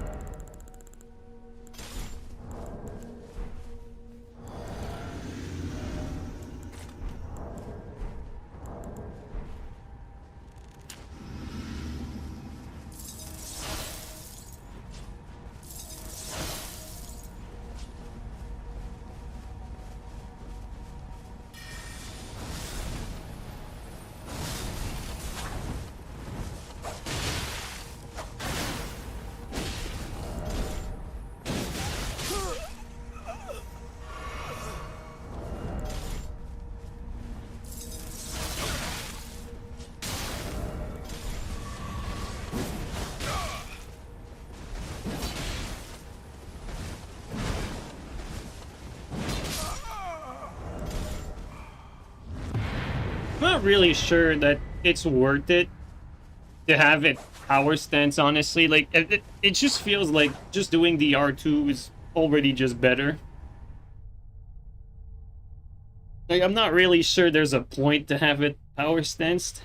Not really sure that it's worth it to have it power stance, honestly. Like, it just feels like just doing the R2 is already just better. Like, I'm not really sure there's a point to have it power stanced.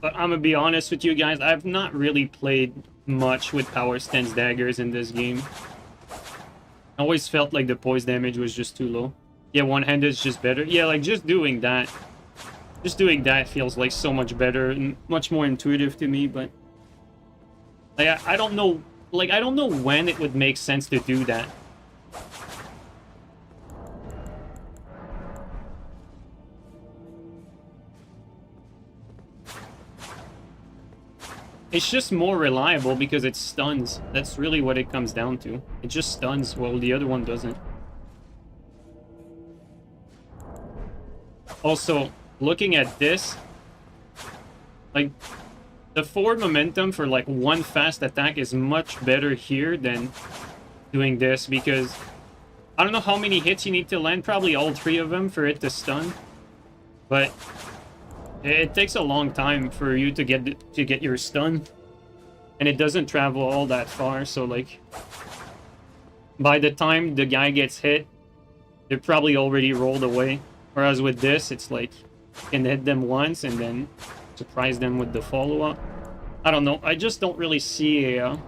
But I'm gonna be honest with you guys, I've not really played much with power stance daggers in this game. I always felt like the poise damage was just too low. Yeah, one-handed is just better. Yeah, like just doing that feels like so much better and much more intuitive to me, but like I don't know, like I don't know when it would make sense to do that. It's just more reliable because it stuns. That's really what it comes down to. It just stuns while the other one doesn't. Also, looking at this, like, the forward momentum for, like, one fast attack is much better here than doing this, because I don't know how many hits you need to land, probably all 3 of them for it to stun, but it takes a long time for you to get your stun, and it doesn't travel all that far, so, like, by the time the guy gets hit, they're probably already rolled away. Whereas with this, it's like, you can hit them once and then surprise them with the follow-up. I don't know, I just don't really see a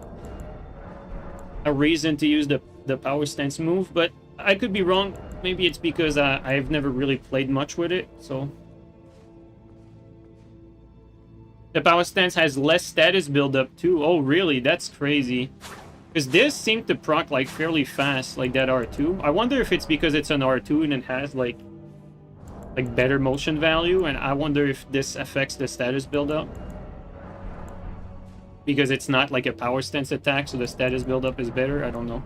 reason to use the power stance move, but I could be wrong. Maybe it's because I've never really played much with it, so... The power stance has less status buildup too. Oh, really? That's crazy. Because this seemed to proc, like, fairly fast, like that R2. I wonder if it's because it's an R2 and it has, like better motion value, and I wonder if this affects the status buildup. Because it's not, like, a power stance attack, so the status buildup is better? I don't know.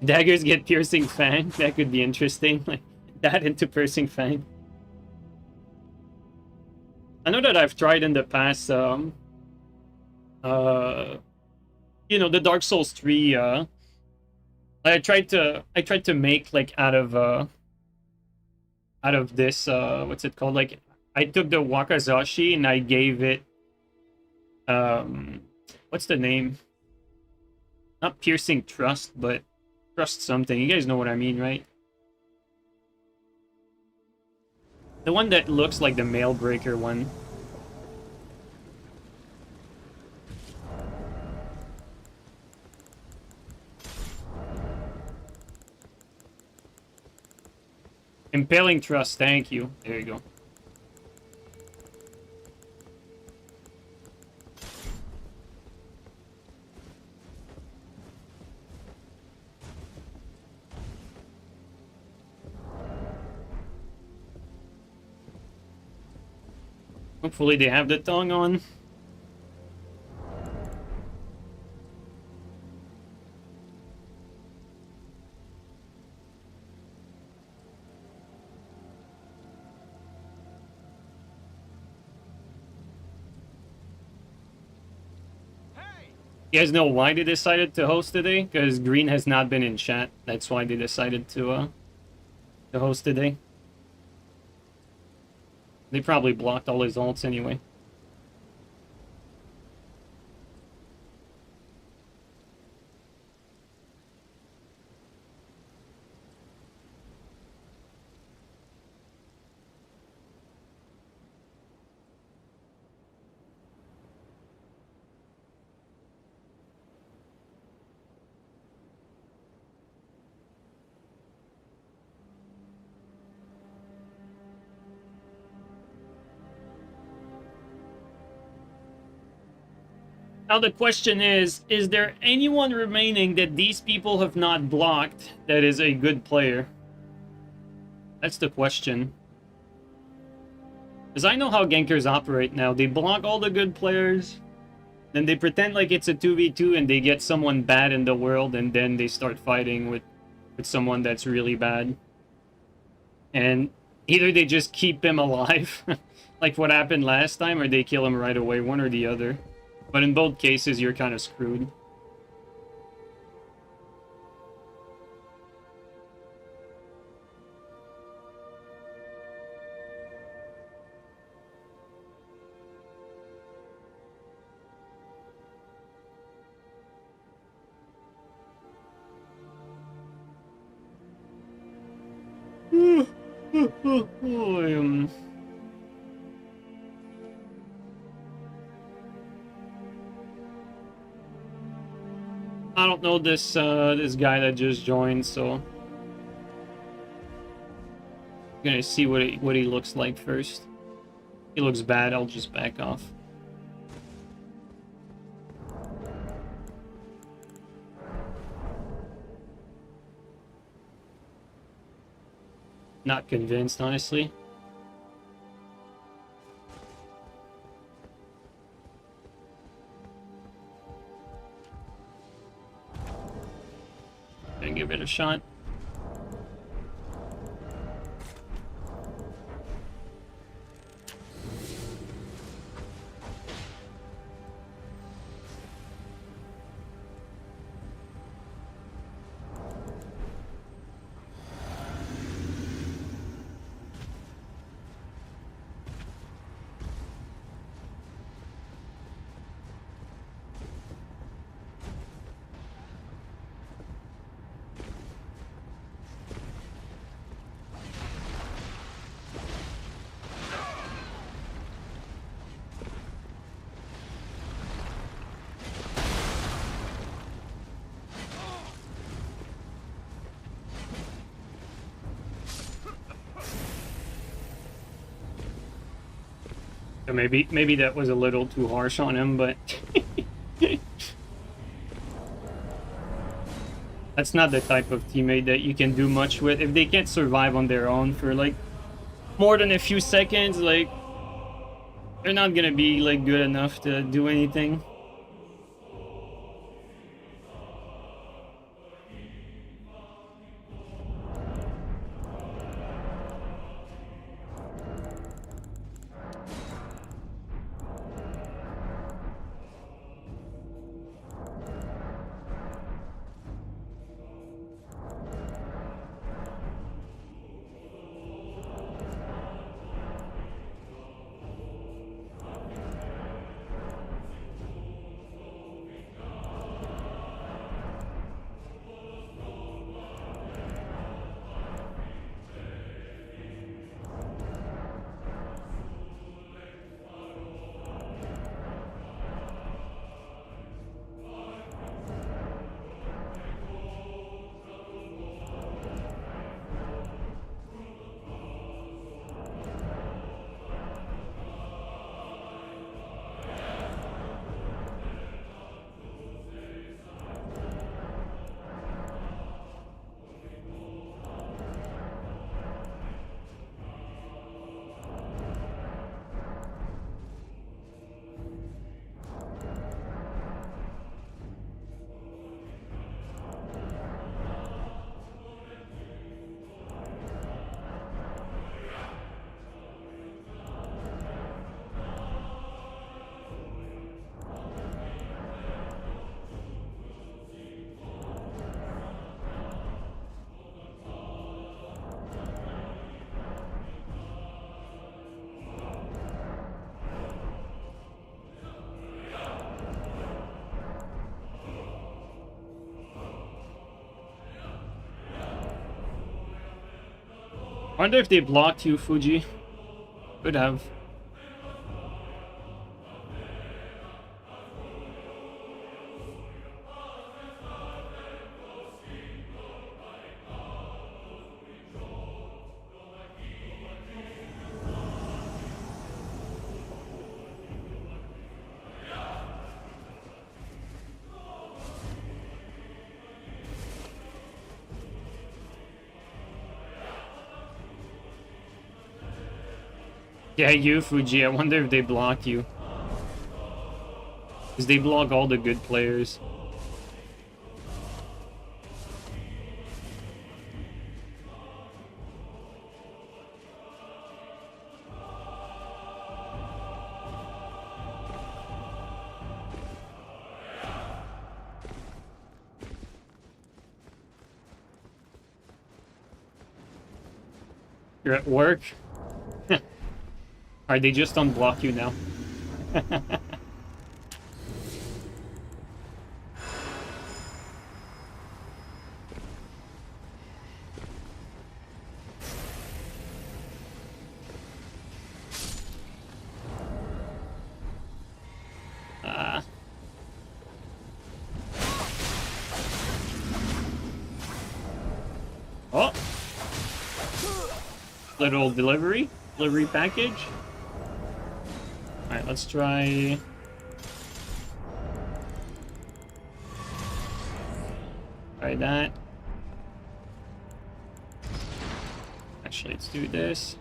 Daggers get Piercing Fang? That could be interesting. Like, that into Piercing Fang. I know that I've tried in the past, you know, the Dark Souls 3, I tried to make, like, out of this, what's it called? Like, I took the Wakazashi and I gave it, what's the name? Not Piercing Trust, but Trust something. You guys know what I mean, right? The one that looks like the Mail Breaker one. Impaling Trust, thank you. There you go. Hopefully they have the tongue on. You guys know why they decided to host today? Because Green has not been in chat. That's why they decided to host today. They probably blocked all his ults anyway. Now the question is there anyone remaining that these people have not blocked that is a good player? That's the question. Because I know how Genkers operate now. They block all the good players, then they pretend like it's a 2v2 and they get someone bad in the world, and then they start fighting with someone that's really bad. And either they just keep him alive, like what happened last time, or they kill him right away, one or the other. But in both cases, you're kind of screwed. I don't know this this guy that just joined, so I'm gonna see what he looks like first. He looks bad. I'll just back off. Not convinced, honestly. Gonna give it a shot. So maybe that was a little too harsh on him, but that's not the type of teammate that you can do much with. If they can't survive on their own for like more than a few seconds, like they're not gonna be like good enough to do anything. Wonder if they blocked you, Fuji. Could have. Yeah, you, Fuji. I wonder if they block you. Because they block all the good players. You're at work? Are they just unblock you now? Oh! Little delivery package. Alright, let's try... Try that. Actually, let's do this.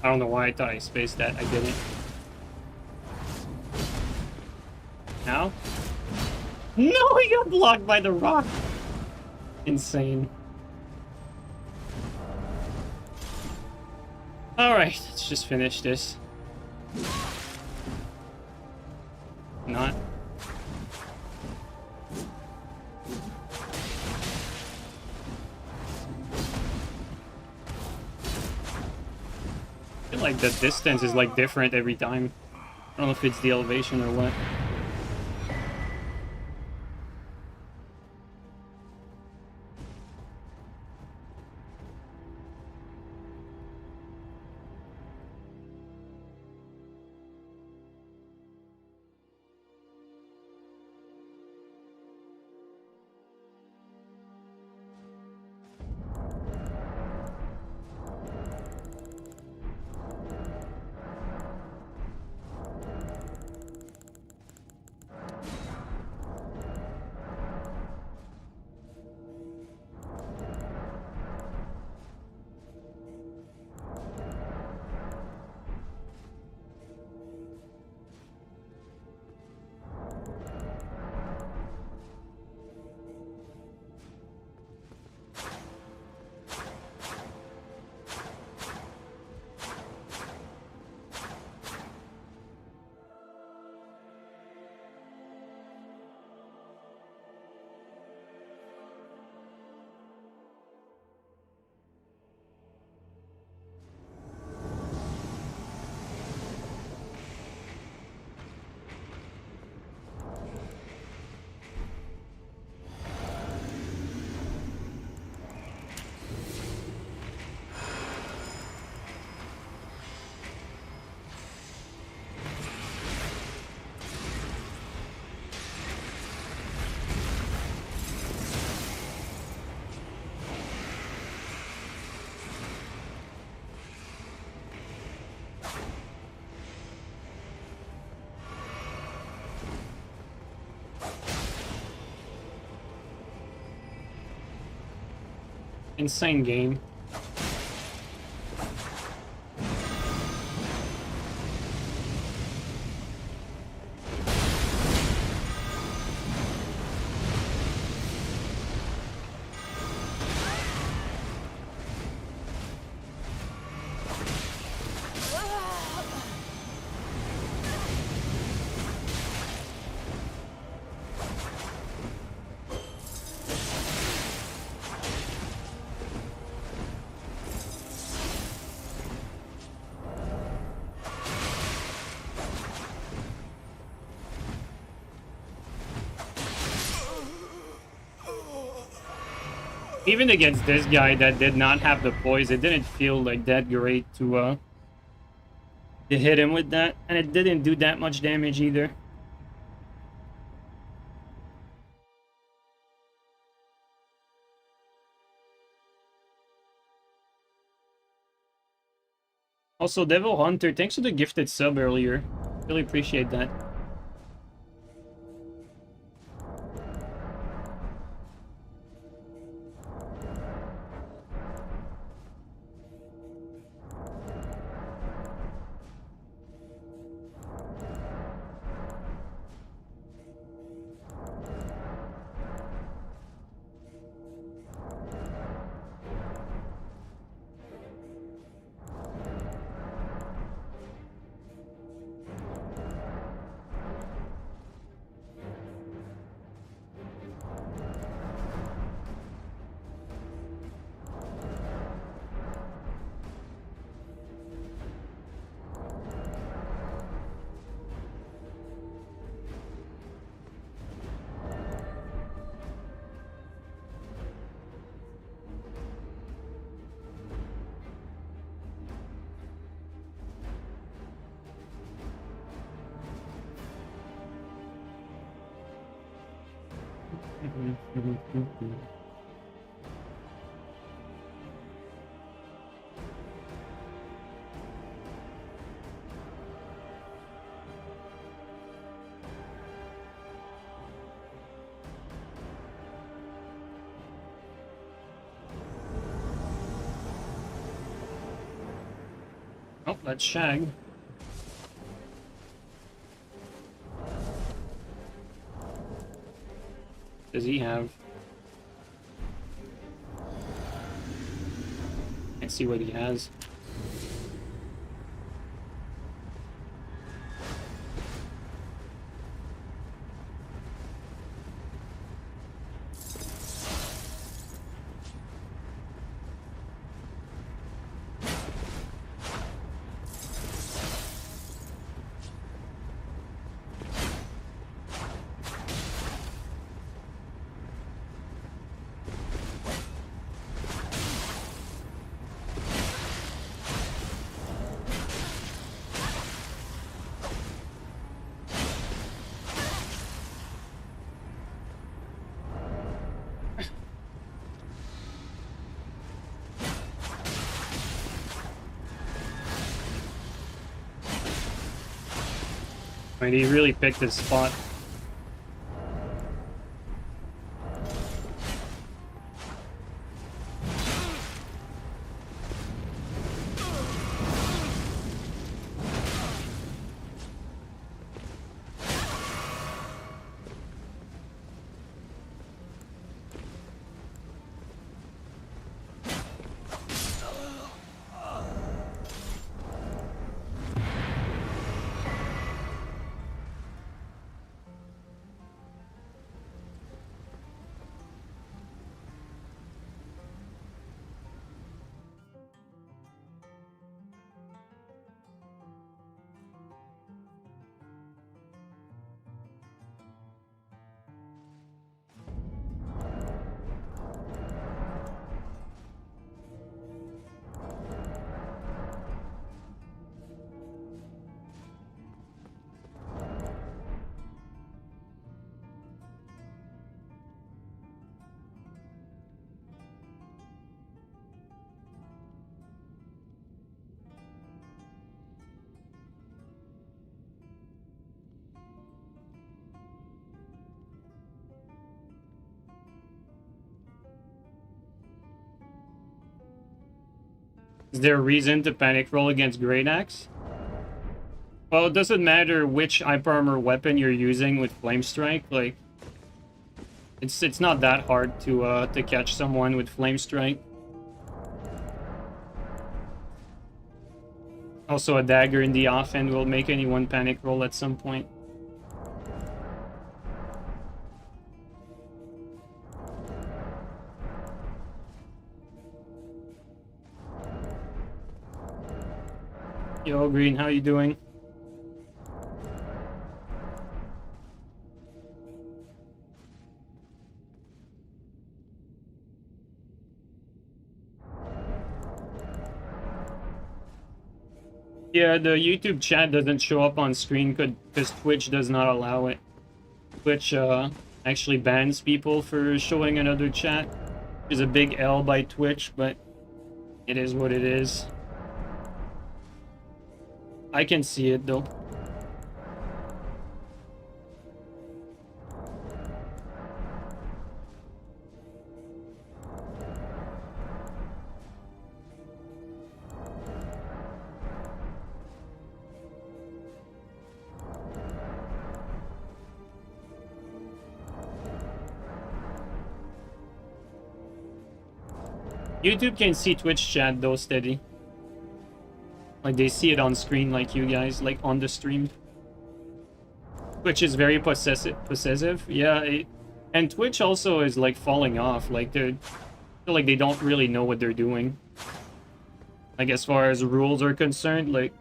I don't know why I thought I spaced that. I didn't. Now? No, he got blocked by the rock. Insane. Alright, let's just finish this. Not. I feel like the distance is like different every time. I don't know if it's the elevation or what. Insane game. Even against this guy that did not have the poise, it didn't feel like that great to hit him with that, and it didn't do that much damage either. Also, Devil Hunter, thanks for the gifted sub earlier. Really appreciate that. Oh, Let's shag. Does he have? Can't see what he has. I mean, he really picked his spot. Is there a reason to panic roll against Great Axe? Well, it doesn't matter which hyper armor weapon you're using with Flame Strike. Like, it's not that hard to catch someone with Flame Strike. Also, a dagger in the offhand will make anyone panic roll at some point. Yo, Green, how you doing? Yeah, the YouTube chat doesn't show up on screen because Twitch does not allow it. Twitch actually bans people for showing another chat. There's a big L by Twitch, but it is what it is. I can see it though. YouTube can see Twitch chat though, steady. Like, they see it on screen like you guys, like on the stream. Twitch is very possessive. Yeah, and Twitch also is like falling off. Like, I feel like they don't really know what they're doing. Like, as far as rules are concerned, like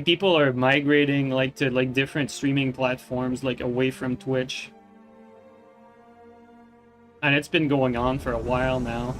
people are migrating like to like different streaming platforms, like away from Twitch. And it's been going on for a while now.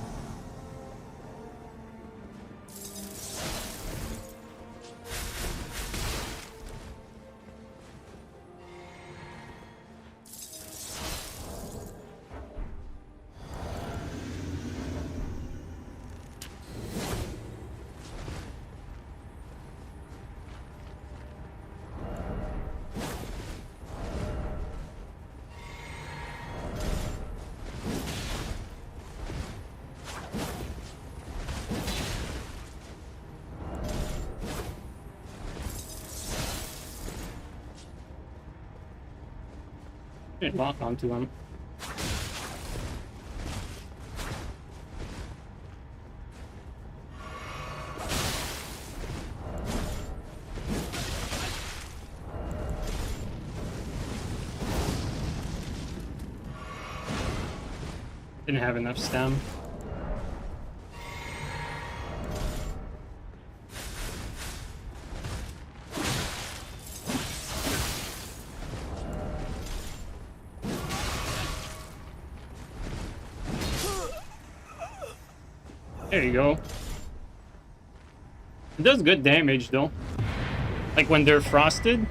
Should lock onto him. Didn't have enough stem. There you go. It does good damage though. Like when they're frosted.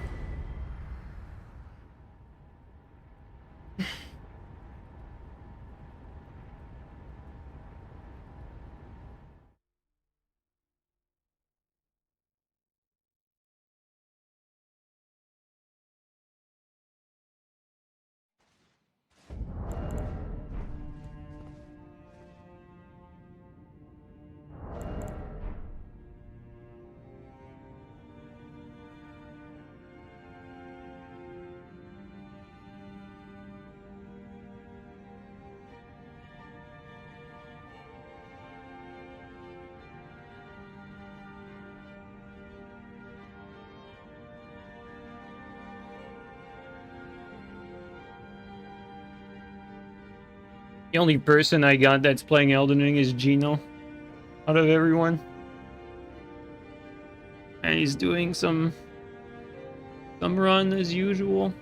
The only person I got that's playing Elden Ring is Gino, out of everyone. And he's doing some run as usual.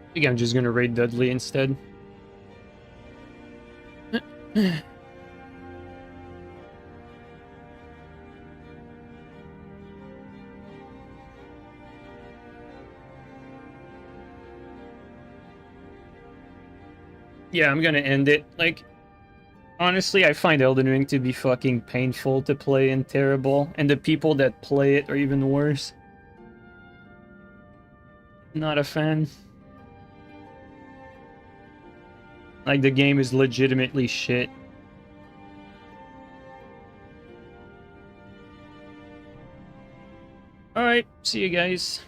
I think I'm just gonna raid Dudley instead. Yeah, I'm gonna end it. Like, honestly, I find Elden Ring to be fucking painful to play and terrible, and the people that play it are even worse. Not a fan. Like, the game is legitimately shit. Alright, see you guys.